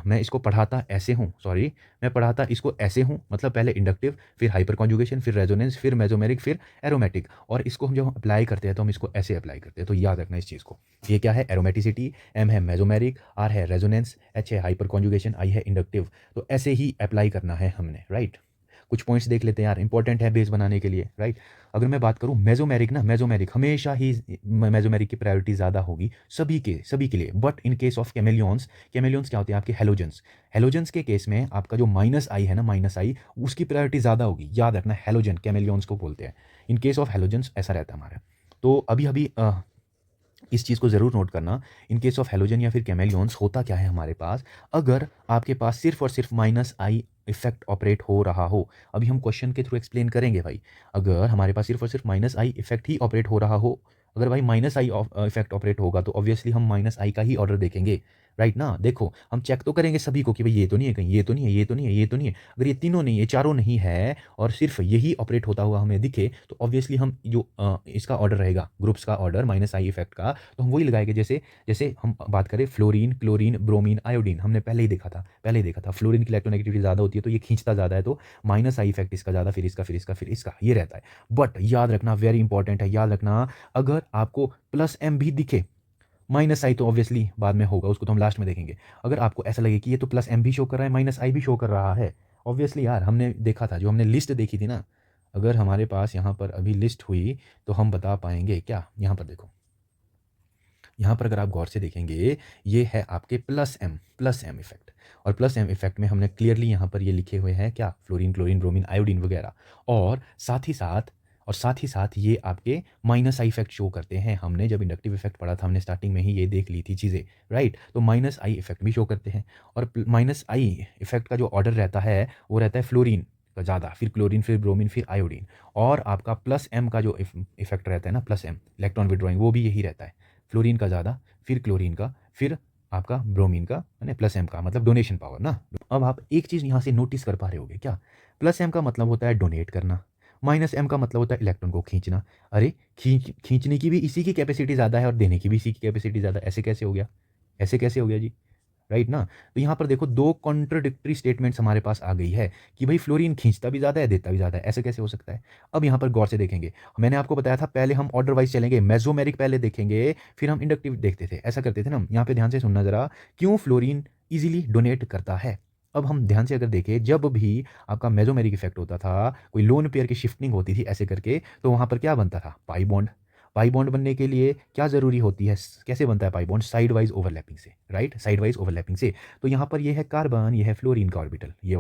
मैं इसको पढ़ाता ऐसे हूँ, सॉरी मैं पढ़ाता इसको ऐसे हूँ, मतलब पहले इंडक्टिव, फिर हाइपर कॉन्जुगेशन, फिर रेजोनेंस, फिर मेसोमेरिक, फिर एरोमेटिक, और इसको हम जब अप्लाई करते हैं तो हम इसको ऐसे अप्लाई करते हैं। तो याद रखना इस चीज़ को। ये क्या है? एरोमेटिसिटी, एम है मेसोमेरिक, आर है रेजोनेंस, एच है हाइपर कॉन्जुगेशन, आई है इंडक्टिव। तो ऐसे ही अप्लाई करना है हमने, राइट। कुछ पॉइंट्स देख लेते हैं यार, इंपॉर्टेंट है बेस बनाने के लिए, राइट। अगर मैं बात करूं मेसोमेरिक ना, मेसोमेरिक हमेशा ही मेसोमेरिक की प्रायोरिटी ज़्यादा होगी सभी के लिए। बट इन केस ऑफ कैमेलियंस, कैमेलियंस क्या होते हैं आपके? हेलोजेंस। हेलोजेंस के केस में आपका जो माइनस आई है ना, माइनस आई, उसकी प्रायोरिटी ज़्यादा होगी। याद रखना, हेलोजन कैमेलियंस को बोलते हैं। इन केस ऑफ हेलोजेंस ऐसा रहता है हमारा। तो अभी अभी इस चीज़ को ज़रूर नोट करना। इन केस ऑफ हेलोजन या फिर कैमेलियंस होता क्या है हमारे पास, अगर आपके पास सिर्फ और सिर्फ माइनस आई इफेक्ट ऑपरेट हो रहा हो, अभी हम क्वेश्चन के थ्रू एक्सप्लेन करेंगे भाई। अगर हमारे पास सिर्फ और सिर्फ minus I effect he operate हो रहा हो, अगर भाई माइनस आई इफेक्ट ऑपरेट होगा तो ऑब्वियसली हम माइनस आई का ही ऑर्डर देखेंगे, राइट ना। देखो हम चेक तो करेंगे सभी को कि भाई ये तो नहीं है कहीं, ये तो नहीं है, ये तो नहीं है, ये तो नहीं है। अगर ये तीनों नहीं, ये चारों नहीं है और सिर्फ यही ऑपरेट होता हुआ हमें दिखे, तो ऑब्वियसली हम जो इसका ऑर्डर रहेगा, ग्रुप्स का ऑर्डर माइनस आई इफेक्ट का, तो हम वही लगाएंगे। जैसे जैसे हम बात करें फ्लोरीन, क्लोरीन, ब्रोमीन, आयोडीन, हमने पहले ही देखा था फ्लोरीन की इलेक्ट्रोनेगेटिविटी ज़्यादा होती है तो ये खींचता ज़्यादा है, तो माइनस आई इफेक्ट इसका ज़्यादा, फिर इसका, फिर इसका, फिर इसका, ये रहता है। बट याद रखना, वेरी इंपॉर्टेंट है, याद रखना, अगर आपको प्लस एम भी दिखे, माइनस आई तो ऑब्वियसली बाद में होगा, उसको तो हम लास्ट में देखेंगे। अगर आपको ऐसा लगे कि ये तो प्लस एम भी शो कर रहा है, माइनस आई भी शो कर रहा है, ऑब्वियसली यार हमने देखा था, जो हमने लिस्ट देखी थी ना, अगर हमारे पास यहाँ पर अभी लिस्ट हुई तो हम बता पाएंगे क्या। यहाँ पर देखो, यहाँ पर अगर आप गौर से देखेंगे, ये है आपके प्लस एम इफेक्ट। और प्लस एम इफेक्ट में हमने क्लियरली यहाँ पर ये लिखे हुए हैं क्या? फ्लोरीन, क्लोरीन, ब्रोमीन, आयोडीन वगैरह। और साथ ही साथ ये आपके माइनस आई इफेक्ट शो करते हैं। हमने जब इंडक्टिव इफेक्ट पढ़ा था, हमने स्टार्टिंग में ही ये देख ली थी चीज़ें, राइट। तो माइनस आई इफेक्ट भी शो करते हैं। और माइनस आई इफेक्ट का जो ऑर्डर रहता है वो रहता है फ्लोरीन का ज़्यादा, फिर क्लोरीन, फिर ब्रोमीन, फिर आयोडीन। और आपका प्लस एम का जो इफेक्ट रहता है ना, प्लस एम इलेक्ट्रॉन विड्रॉइंग, वो भी यही रहता है। फ्लोरीन का ज़्यादा, फिर क्लोरीन का, फिर आपका ब्रोमीन का, यानी प्लस एम का मतलब डोनेशन पावर ना। अब आप एक चीज़ यहाँ से नोटिस कर पा रहे होगे क्या? प्लस एम का मतलब होता है डोनेट करना, माइनस एम का मतलब होता है इलेक्ट्रॉन को खींचना। अरे खींचने की भी इसी की कैपेसिटी ज़्यादा है और देने की भी इसी की कैपेसिटी ज़्यादा, ऐसे कैसे हो गया? ऐसे कैसे हो गया जी? राइट ना। तो यहाँ पर देखो दो कॉन्ट्रडिक्टरी स्टेटमेंट्स हमारे पास आ गई है कि भाई फ्लोरीन खींचता भी ज़्यादा है, देता भी ज़्यादा है, ऐसे कैसे हो सकता है? अब यहाँ पर गौर से देखेंगे, मैंने आपको बताया था पहले हम ऑर्डर वाइज चलेंगे, मेसोमेरिक पहले देखेंगे, फिर हम इंडक्टिव देखते थे, ऐसा करते थे ना। यहाँ पे ध्यान से सुनना जरा, क्यों फ्लोरीन इजीली डोनेट करता है। अब हम ध्यान से अगर देखें, जब भी आपका मेसोमेरिक इफेक्ट होता था, कोई लोन पेयर की शिफ्टिंग होती थी ऐसे करके, तो वहाँ पर क्या बनता था? Pi bond. पाई बॉन्ड बनने के लिए क्या ज़रूरी होती है? कैसे बनता है pi bond? Side wise overlapping से, राइट? साइड वाइज ओवरलैपिंग से। तो यहाँ पर ये है कार्बन, ये है फ्लोरीन का ऑर्बिटल, ये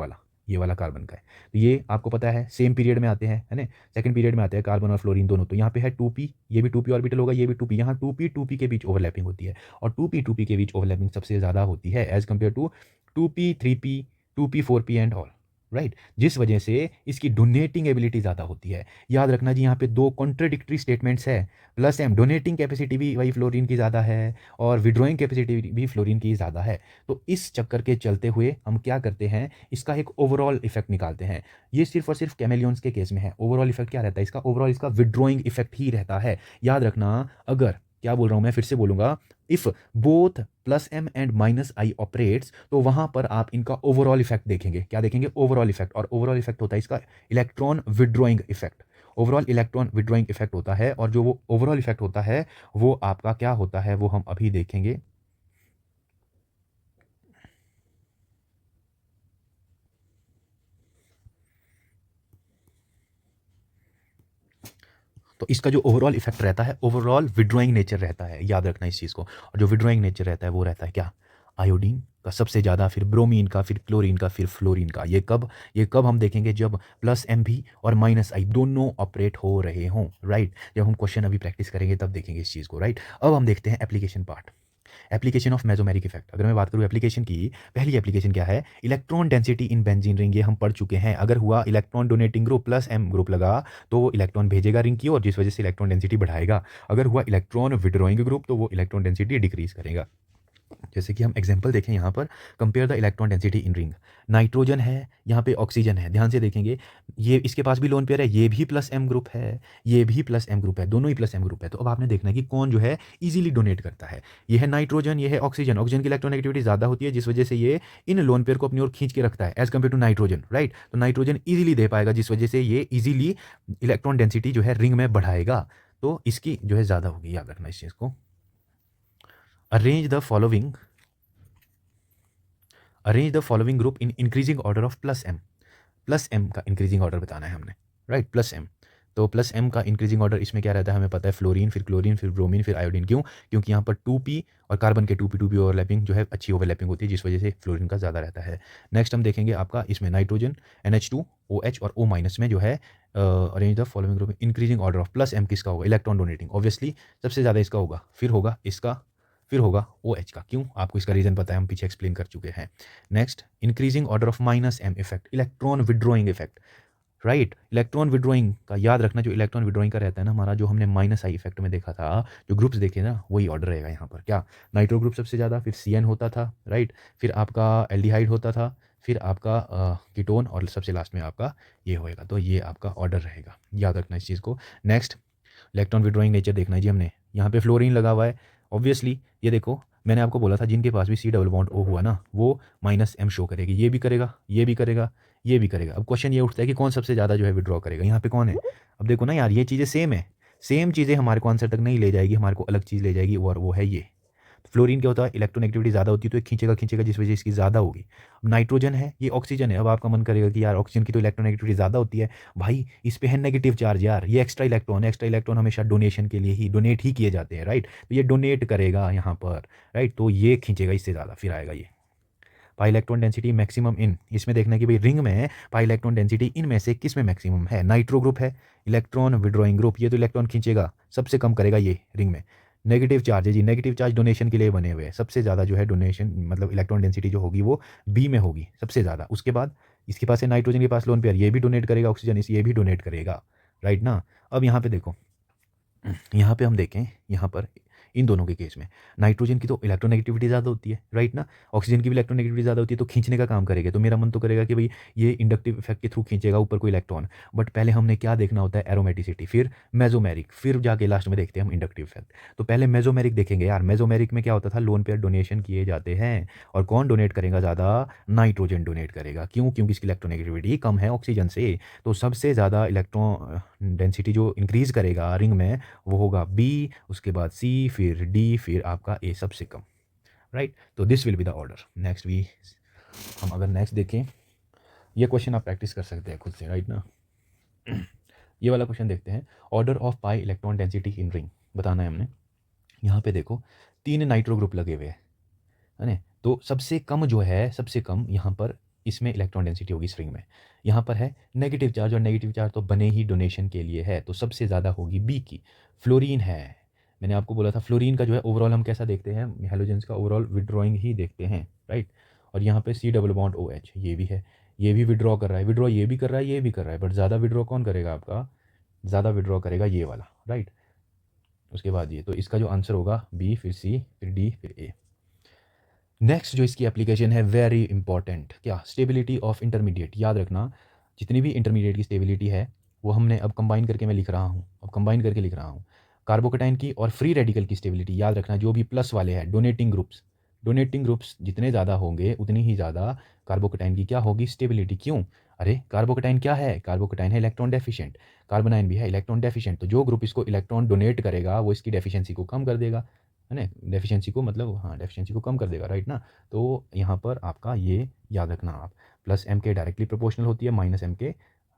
वाला कार्बन का है। तो ये आपको पता है सेम पीरियड में आते हैं, है ना? सेकंड पीरियड में आते हैं कार्बन और फ्लोरीन दोनों। तो यहाँ पे है 2p, ये भी 2p ऑर्बिटल होगा, ये भी 2p। यहाँ 2p के बीच ओवरलैपिंग होती है, और 2p के बीच ओवरलैपिंग सबसे ज़्यादा होती है as compare to 2p 3p 2p 4p and all, right? जिस वजह से इसकी डोनेटिंग एबिलिटी ज़्यादा होती है। याद रखना जी, यहाँ पे दो कॉन्ट्रडिक्टरी स्टेटमेंट्स है। प्लस एम, डोनेटिंग कैपेसिटी भी वही फ्लोरीन की ज़्यादा है, और विड्रॉइंग कैपेसिटी भी फ्लोरीन की ज़्यादा है। तो इस चक्कर के चलते हुए हम क्या करते हैं, इसका एक ओवरऑल इफेक्ट निकालते हैं। ये सिर्फ और सिर्फ कैमेलियंस के केस में है। ओवरऑल इफेक्ट क्या रहता है इसका? ओवरऑल इसका विड्रॉइंग इफेक्ट ही रहता है। याद रखना, अगर, क्या बोल रहा हूँ मैं, फिर से बोलूंगा, if both plus M and minus I operates, तो वहां पर आप इनका ओवरऑल इफेक्ट देखेंगे। क्या देखेंगे? Overall effect. और ओवरऑल इफेक्ट होता है इसका electron withdrawing effect. Overall electron withdrawing effect होता है, और जो वो ओवरऑल इफेक्ट होता है वो आपका क्या होता है, वो हम अभी देखेंगे। तो इसका जो ओवरऑल इफेक्ट रहता है, ओवरऑल विड्रॉइंग नेचर रहता है। याद रखना इस चीज़ को। और जो विड्रॉइंग नेचर रहता है वो रहता है क्या? आयोडीन का सबसे ज़्यादा, फिर ब्रोमीन का, फिर क्लोरीन का, फिर फ्लोरीन का। ये कब हम देखेंगे? जब प्लस एम भी और माइनस आई दोनों ऑपरेट हो रहे हों, राइट? जब हम क्वेश्चन अभी प्रैक्टिस करेंगे तब देखेंगे इस चीज़ को, राइट? अब हम देखते हैं application part. Application of mesomeric effect. अगर मैं बात करूँ एप्लीकेशन की, पहली एप्लीकेशन क्या है? Electron density in benzene ring. ये हम पढ़ चुके हैं। अगर हुआ electron donating group plus M group लगा, तो वो इलेक्ट्रॉन भेजेगा रिंग की ओर, जिस वजह से इलेक्ट्रॉन डेंसिटी बढ़ाएगा। अगर हुआ इलेक्ट्रॉन विड्रॉइंग ग्रुप, तो वो इलेक्ट्रॉन डेंसिटी डिक्रीज करेगा। जैसे कि हम एग्जांपल देखें यहाँ पर, compare the electron density in ring. Nitrogen है, यहाँ पे ऑक्सीजन है। ध्यान से देखेंगे, ये इसके पास भी लोन पेयर है, ये भी प्लस एम ग्रुप है, ये भी प्लस एम ग्रुप है, दोनों ही प्लस एम ग्रुप है। तो अब आपने देखना है कि कौन जो है इजीली डोनेट करता है। ये है नाइट्रोजन, ये है ऑक्सीजन। ऑक्सीजन की इलेक्ट्रॉन नेगेटिविटी ज़्यादा होती है, जिस वजह से ये इन लोन पेयर को अपनी ओर खींच के रखता है as compare to nitrogen, right? तो नाइट्रोजन ईजिली दे पाएगा, जिस वजह से ये ईजिली इलेक्ट्रॉन डेंसिटी जो है रिंग में बढ़ाएगा। तो इसकी जो है ज़्यादा होगी। याद रखना इस चीज़ को। Arrange the following arrange the following group in increasing order of plus M. Plus M का इंक्रीजिंग ऑर्डर बताना है हमने, राइट? Plus M. तो प्लस एम का इंक्रीजिंग ऑर्डर इसमें क्या रहता है हमें पता है? फ्लोरीन, फिर क्लोरीन, फिर ब्रोमीन, फिर आयोडीन। क्यों? क्योंकि यहाँ पर 2p और कार्बन के 2p ओवरलैपिंग जो है अच्छी ओवरलैपिंग होती है, जिस वजह से फ्लोरीन का ज़्यादा रहता है। नेक्स्ट हम देखेंगे आपका इसमें नाइट्रोजन, NH2, OH और O- में जो है arrange the following group increasing order of plus M. किसका होगा? इलेक्ट्रॉन डोनेटिंग, ऑब्वियसली सबसे ज़्यादा इसका होगा, फिर होगा इसका, फिर होगा OH का। क्यों? आपको इसका रीज़न पता है, हम पीछे एक्सप्लेन कर चुके हैं। Next, increasing order of minus M effect, electron withdrawing effect, right? Electron withdrawing का याद रखना, जो इलेक्ट्रॉन विड्रॉइंग का रहता है ना हमारा, जो हमने माइनस आई इफेक्ट में देखा था, जो ग्रुप्स देखे ना, वही ऑर्डर रहेगा यहाँ पर। क्या? नाइट्रो ग्रुप सबसे ज़्यादा, फिर CN होता था, राइट? फिर आपका एल्डिहाइड होता था, फिर आपका कीटोन, और सबसे लास्ट में आपका ये होएगा। तो ये आपका ऑर्डर रहेगा। याद रखना इस चीज़ को। नेक्स्ट, इलेक्ट्रॉन विड्रॉइंग नेचर देखना है जी हमने। यहाँ पे फ्लोरीन लगा हुआ है, ऑब्वियसली। ये देखो, मैंने आपको बोला था जिनके पास भी C डबल बॉन्ड O हुआ ना, वो माइनस एम शो करेगी। ये भी करेगा, ये भी करेगा, ये भी करेगा। अब क्वेश्चन ये उठता है कि कौन सबसे ज़्यादा जो है विड्रॉ करेगा। यहाँ पे कौन है? अब देखो ना यार, ये चीज़ें सेम है। सेम चीज़ें हमारे को आंसर तक नहीं ले जाएगी, हमारे को अलग चीज़ ले जाएगी, और वो है ये। फ्लोरीन क्या होता है? इलेक्ट्रोनेगेटिविटी ज़्यादा होती है, तो ये खींचेगा खींचेगा, जिस वजह से इसकी ज़्यादा होगी। अब नाइट्रोजन है, ये ऑक्सीजन है। अब आपका मन करेगा कि यार ऑक्सीजन की तो इलेक्ट्रोनेगेटिविटी ज़्यादा होती है। भाई इस पे है नेगेटिव चार्ज यार, ये एक्स्ट्रा इलेक्ट्रॉन है। एक्स्ट्रा इलेक्ट्रॉन हमेशा डोनेशन के लिए ही डोनेट ही किए जाते हैं, राइट? तो ये डोनेट करेगा यहाँ पर, राइट? तो ये खींचेगा इससे ज़्यादा, फिर आएगा ये। Pi electron density maximum in, इसमें देखना है कि भाई रिंग में पाई इलेक्ट्रॉन डेंसिटी इनमें से किस में मैक्सिमम है? नाइट्रो ग्रुप है, इलेक्ट्रॉन विड्रॉइंग ग्रुप, ये तो इलेक्ट्रॉन खींचेगा, सबसे कम करेगा ये रिंग में। नेगेटिव चार्ज है जी, नेगेटिव चार्ज डोनेशन के लिए बने हुए हैं। सबसे ज़्यादा जो है डोनेशन, मतलब इलेक्ट्रॉन डेंसिटी जो होगी वो B में होगी सबसे ज़्यादा। उसके बाद इसके पास है नाइट्रोजन के पास लोन पेयर, ये भी डोनेट करेगा, ऑक्सीजन इस ये भी डोनेट करेगा, राइट ना? अब यहाँ पे देखो, यहाँ पे हम देखें, यहाँ पर इन दोनों के केस में नाइट्रोजन की तो इलेक्ट्रोनेगेटिविटी ज़्यादा होती है, राइट ना? ऑक्सीजन की भी इलेक्ट्रोनेगेटिविटी ज़्यादा होती है, तो खींचने का काम करेगा। तो मेरा मन तो करेगा कि भाई ये इंडक्टिव इफेक्ट के थ्रू खींचेगा ऊपर कोई इलेक्ट्रॉन। बट पहले हमने क्या देखना होता है? एरोमेटिसिटी, फिर मेसोमेरिक, फिर जाके लास्ट में देखते हैं हम इंडक्टिव इफेक्ट। तो पहले मेसोमेरिक देखेंगे यार। मेसोमेरिक में क्या होता था? लोन पेयर डोनेशन किए जाते हैं, और कौन डोनेट करेगा ज़्यादा? नाइट्रोजन डोनेट करेगा। क्यों? क्योंकि इसकी इलेक्ट्रोनेगेटिविटी कम है ऑक्सीजन से। तो सबसे ज़्यादा इलेक्ट्रॉन डेंसिटी जो इंक्रीज़ करेगा रिंग में, वो होगा B, उसके बाद C, फिर D, फिर आपका A सबसे कम, राइट? तो this will be the order. Next we हम अगर नेक्स्ट देखें, ये क्वेश्चन आप प्रैक्टिस कर सकते हैं खुद से, राइट ना। ये वाला क्वेश्चन देखते हैं। Order of pi electron density in ring बताना है हमने। यहाँ पे देखो 3 नाइट्रो ग्रुप लगे हुए हैं, है ना। तो सबसे कम जो है, सबसे कम यहाँ पर इसमें इलेक्ट्रॉन डेंसिटी होगी इस रिंग में। यहाँ पर है नेगेटिव चार्ज, और नेगेटिव चार्ज तो बने ही डोनेशन के लिए है, तो सबसे ज़्यादा होगी बी की। फ्लोरीन है, मैंने आपको बोला था फ्लोरीन का जो है ओवरऑल हम कैसा देखते हैं, हेलोजेंस का ओवरऑल विड्रॉइंग ही देखते हैं, राइट। और यहाँ पे C double bond O H, ये भी है, ये भी विड्रॉ कर रहा है, विड्रॉ ये भी कर रहा है, ये भी कर रहा है, बट ज़्यादा विड्रॉ कौन करेगा आपका, ज़्यादा विड्रॉ करेगा ये वाला, राइट। उसके बाद ये, तो इसका जो आंसर होगा बी, फिर सी, फिर डी, फिर ए। नेक्स्ट जो इसकी एप्लीकेशन है वेरी इंपॉर्टेंट, क्या, स्टेबिलिटी ऑफ इंटरमीडिएट। याद रखना जितनी भी इंटरमीडिएट की स्टेबिलिटी है वो हमने अब कंबाइन करके मैं लिख रहा हूँ, अब कंबाइन करके लिख रहा हूँ। कार्बोकेटाइन की और फ्री रेडिकल की स्टेबिलिटी याद रखना, जो भी प्लस वाले हैं डोनेटिंग ग्रुप्स जितने ज़्यादा होंगे उतनी ही ज़्यादा कार्बोकेटाइन की क्या होगी, स्टेबिलिटी। क्यों, अरे कार्बोकेटाइन क्या है, कार्बोकेटाइन है इलेक्ट्रॉन डेफिशिएंट, कार्बोनाइन भी है इलेक्ट्रॉन डेफिशिएंट, तो जो ग्रुप इसको इलेक्ट्रॉन डोनेट करेगा वो इसकी डेफिशिएंसी को कम कर देगा, है ना। डेफिशिएंसी को मतलब, हाँ, डेफिशिएंसी को कम कर देगा, राइट ना। तो यहाँ पर आपका ये याद रखना आप, प्लस एम के डायरेक्टली प्रोपोर्शनल होती है, माइनस एम के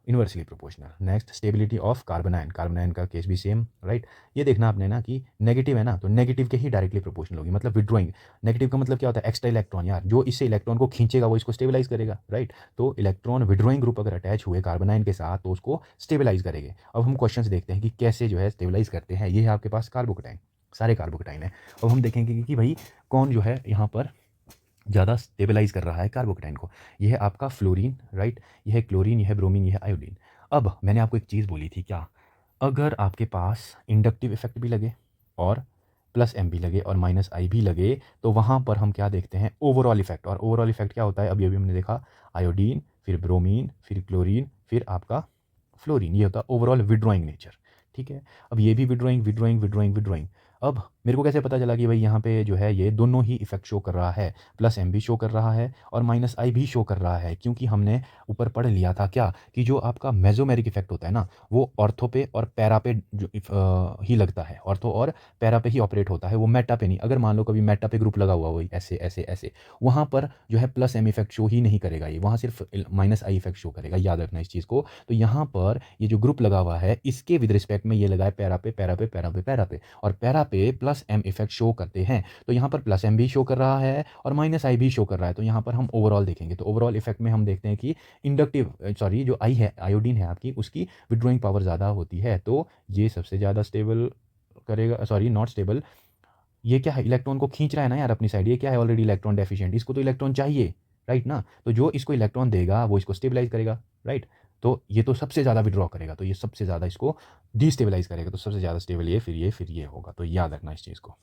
inversely proportional. Next stability of carbanion, carbanion का केस भी सेम, राइट। ये देखना आपने ना कि नेगेटिव है ना, तो नेगेटिव के ही डायरेक्टली प्रोपोर्शनल होगी, मतलब विड्रॉइंग। नेगेटिव का मतलब क्या होता है, एक्स्ट्रा इलेक्ट्रॉन, यार जो इससे इलेक्ट्रॉन को खींचेगा वो इसको स्टेबलाइज करेगा, राइट। तो इलेक्ट्रॉन विड्रॉइंग ग्रुप अगर अटैच हुए कार्बोनाइन के साथ तो उसको स्टेबलाइज करेंगे। अब हम क्वेश्चन देखते हैं कि कैसे जो है स्टेबलाइज करते हैं। ये है आपके पास कार्बोकेटाइन, सारे कार्बोकेटाइन है। अब हम देखेंगे कि भाई कौन जो है यहाँ पर ज़्यादा स्टेबलाइज कर रहा है कार्बोकेटाइन को। यह है आपका फ्लोरीन, राइट, यह है क्लोरीन, यह है ब्रोमीन, यह है आयोडीन। अब मैंने आपको एक चीज़ बोली थी, क्या, अगर आपके पास इंडक्टिव इफेक्ट भी लगे और प्लस एम भी लगे और माइनस आई भी लगे, तो वहाँ पर हम क्या देखते हैं, ओवरऑल इफेक्ट। और ओवरऑल इफेक्ट क्या होता है, अभी अभी हमने देखा, आयोडीन, फिर ब्रोमीन, फिर क्लोरीन, फिर आपका फ्लोरीन, ये होता है ओवरऑल विड्रॉइंग नेचर, ठीक है। अब ये भी विड्रॉइंग विड्रॉइंग विड्रॉइंग विड्रॉइंग। अब मेरे को कैसे पता चला कि भाई यहाँ पे जो है ये दोनों ही इफेक्ट शो कर रहा है, प्लस एम भी शो कर रहा है और माइनस आई भी शो कर रहा है, क्योंकि हमने ऊपर पढ़ लिया था क्या, कि जो आपका मेजोमेरिक इफेक्ट होता है ना, वो ऑर्थो पे और पैरा पे ही लगता है, ऑर्थो और पैरा पे ही ऑपरेट होता है, वो मेटा पे नहीं। अगर मान लो कभी मेटा पे ग्रुप लगा हुआ वही ऐसे ऐसे ऐसे, वहाँ पर जो है प्लस एम इफेक्ट शो ही नहीं करेगा, ये वहाँ सिर्फ माइनस आई इफेक्ट शो करेगा, याद रखना इस चीज़ को। तो यहाँ पर ये जो ग्रुप लगा हुआ है इसके विद रिस्पेक्ट में ये लगा है पैरा पे पैरा पे पैरा पे पैरा पे, और पैरा पे प्लस एम इफेक्ट शो करते हैं। तो यहाँ पर प्लस एम भी शो कर रहा है और माइनस आई भी शो कर रहा है। तो यहाँ पर हम ओवरऑल देखेंगे, तो ओवरऑल इफेक्ट में हम देखते हैं कि इंडक्टिव, सॉरी, जो आई है आयोडीन है आपकी, उसकी विड्रॉइंग पावर ज़्यादा होती है, तो ये सबसे ज़्यादा स्टेबल करेगा, सॉरी नॉट स्टेबल। ये क्या है, इलेक्ट्रॉन को खींच रहा है ना यार अपनी साइड, ये क्या है, ऑलरेडी इलेक्ट्रॉन डेफिशिएंट, इसको तो इलेक्ट्रॉन चाहिए, राइट ना। तो जो इसको इलेक्ट्रॉन देगा वो इसको स्टेबलाइज करेगा, राइट। तो ये तो सबसे ज़्यादा विड्रॉ करेगा, तो ये सबसे ज़्यादा इसको डिस्टेबलाइज करेगा, तो सबसे ज़्यादा स्टेबल ये, फिर ये होगा, तो याद रखना इस चीज़ को।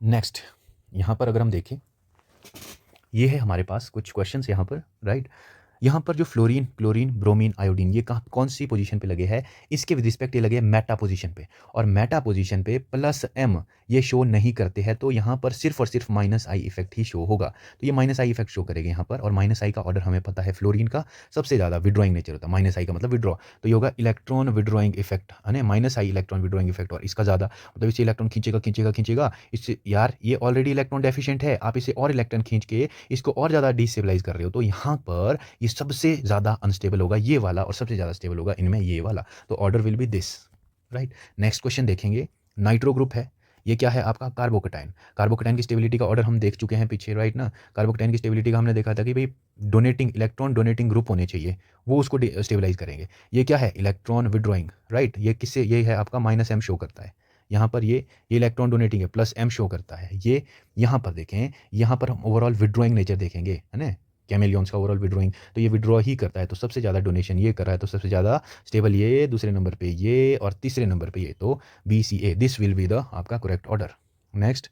नेक्स्ट यहाँ पर अगर हम देखें, ये है हमारे पास कुछ क्वेश्चंस यहाँ पर, राइट। यहाँ पर जो फ्लोरीन, क्लोरीन, ब्रोमीन, आयोडीन, ये कहाँ कौन सी पोजीशन पे लगे हैं, इसके विद रिस्पेक्ट ये लगे मेटा पोजीशन पे, और मेटा पोजीशन पे प्लस एम ये शो नहीं करते हैं, तो यहाँ पर सिर्फ और सिर्फ minus I effect he show होगा। तो ये माइनस आई इफेक्ट शो करेगा यहाँ पर, और माइनस आई का ऑर्डर हमें पता है, फ्लोरीन का सबसे ज़्यादा विड्रॉइंग नेचर होता है, माइनस आई का मतलब विड्रॉ, तो ये होगा इलेक्ट्रॉन विड्रॉइंग इफेक्ट, है ना, माइनस आई इलेक्ट्रॉन विड्रॉइंग इफेक्ट, और इसका ज़्यादा मतलब इससे इलेक्ट्रॉन खींचेगा खींचेगा खींचेगा, इससे यार ये ऑलरेडी इलेक्ट्रॉन डेफिशिएंट है, आप इसे और इलेक्ट्रॉन खींच के इसको और ज़्यादा डिस्टेबलाइज कर रहे हो, तो यहाँ पर ये सबसे ज़्यादा अनस्टेबल होगा ये वाला, और सबसे ज़्यादा स्टेबल होगा इनमें ये वाला, तो order will be this, right. Next question देखेंगे, नाइट्रो ग्रुप है, ये क्या है आपका, कार्बोकेटाइन। कार्बोकेटाइन की स्टेबिलिटी का ऑर्डर हम देख चुके हैं पीछे, राइट ना। कार्बोकेटाइन की स्टेबिलिटी का हमने देखा था कि भाई डोनेटिंग, इलेक्ट्रॉन डोनेटिंग ग्रुप होने चाहिए, वो उसको स्टेबलाइज करेंगे। ये क्या है, इलेक्ट्रॉन विड्रॉइंग, राइट, ये किससे, ये है आपका माइनस एम शो करता है यहाँ पर, ये इलेक्ट्रॉन डोनेटिंग है, प्लस एम शो करता है। ये यहाँ पर देखें, यहाँ पर हम ओवरऑल विड्रॉइंग नेचर देखेंगे, है ना, कैमेलियंस का ओवरऑल विड्रॉइंग, तो ये विड्रॉ ही करता है, तो सबसे ज़्यादा डोनेशन ये कर रहा है, तो सबसे ज़्यादा स्टेबल ये, दूसरे नंबर पे ये, और तीसरे नंबर पे ये, तो B C A, this will be the आपका correct order. Next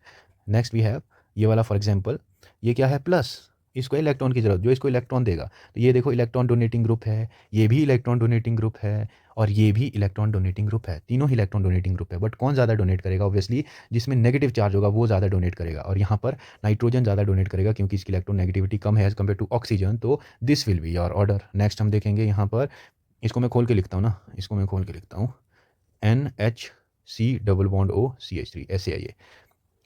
next we have ये वाला, फॉर एग्जांपल ये क्या है, प्लस, इसको इलेक्ट्रॉन की ज़रूरत, जो इसको इलेक्ट्रॉन देगा, तो ये देखो इलेक्ट्रॉन डोनेटिंग ग्रुप है, ये भी इलेक्ट्रॉन डोनेटिंग ग्रुप है, और ये भी इलेक्ट्रॉन डोनेटिंग ग्रुप है, तीनों ही इलेक्ट्रॉन डोनेटिंग ग्रुप है, बट कौन ज़्यादा डोनेट करेगा, ऑब्वियसली जिसमें नेगेटिव चार्ज होगा वो ज़्यादा डोनेट करेगा, और यहाँ पर नाइट्रोजन ज़्यादा डोनेट करेगा क्योंकि इसकी इलेक्ट्रॉन नेगेटिविटी कम है एज़ कम्पेयर टू ऑक्सीजन, तो this will be your order. Next हम देखेंगे यहाँ पर, इसको मैं खोल के लिखता हूँ ना, इसको मैं खोल के लिखता हूँ, NH C double bond O CH3, ऐसे है ये।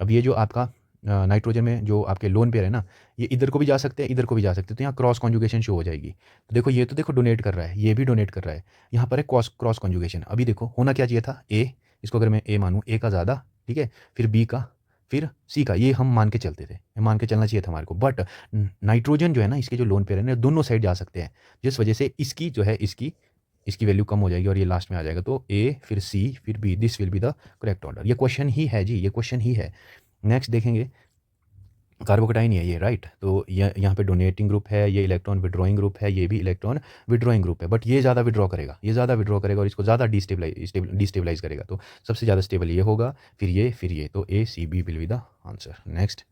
अब ये जो आपका नाइट्रोजन में जो आपके लोन पेयर है ना, ये इधर को भी जा सकते हैं, इधर को भी जा सकते हैं, तो यहाँ क्रॉस कॉन्जुगेशन शो हो जाएगी। तो देखो ये तो देखो डोनेट कर रहा है, ये भी डोनेट कर रहा है, यहाँ पर है क्रॉस क्रॉस कॉन्जुगेशन। अभी देखो होना क्या चाहिए था, ए, इसको अगर मैं ए मानूँ, ए का ज़्यादा, ठीक है, फिर बी का, फिर सी का, ये हम मान के चलते थे, मान के चलना चाहिए था हमारे को। बट नाइट्रोजन जो है ना, इसके जो लोन पेयर है ना, दोनों साइड जा सकते हैं, जिस वजह से इसकी जो है इसकी इसकी वैल्यू कम हो जाएगी और ये लास्ट में आ जाएगा। तो ए फिर सी फिर B, this will be the correct order. ये क्वेश्चन ही है जी, ये क्वेश्चन ही है। नेक्स्ट देखेंगे, कार्बोकेटाइन ही है ये, राइट। तो ये यहाँ पे डोनेटिंग ग्रुप है, ये इलेक्ट्रॉन विड्रॉइंग ग्रुप है, ये भी इलेक्ट्रॉन विड्रॉइंग ग्रुप है, बट ये ज़्यादा विड्रॉ करेगा, ये ज़्यादा विड्रॉ करेगा और इसको ज़्यादा डिस्टेबलाइज करेगा। तो सबसे ज़्यादा स्टेबल ये होगा, फिर ये, तो A C B will be the answer. Next,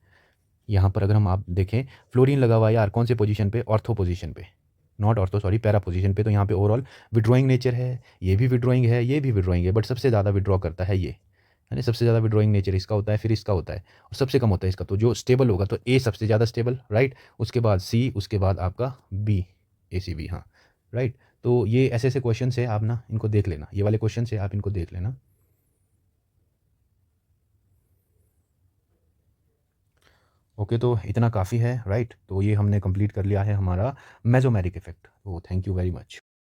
यहाँ पर अगर हम आप देखें, फ्लोरीन लगा हुआ है यार, कौन से पोजीशन पे, ऑर्थो पोजीशन पे, not ortho sorry, para position पे। तो यहाँ पे ओवरऑल विड्रॉइंग नेचर है, ये भी विड्रॉइंग है, ये भी विड्रॉइंग है, बट सबसे ज़्यादा विड्रॉ करता है ये, है ना, सबसे ज़्यादा विड्रॉइंग नेचर इसका होता है, फिर इसका होता है, और सबसे कम होता है इसका। तो जो स्टेबल होगा, तो ए सबसे ज़्यादा स्टेबल, राइट, उसके बाद सी, उसके बाद आपका बी, ए सी बी, हाँ, राइट। तो ये ऐसे ऐसे क्वेश्चन है, आप ना इनको देख लेना, ये वाले क्वेश्चन है आप इनको देख लेना। ओके, तो इतना काफ़ी है, राइट। तो ये हमने कंप्लीट कर लिया है हमारा मेसोमेरिक इफेक्ट। तो थैंक यू वेरी मच।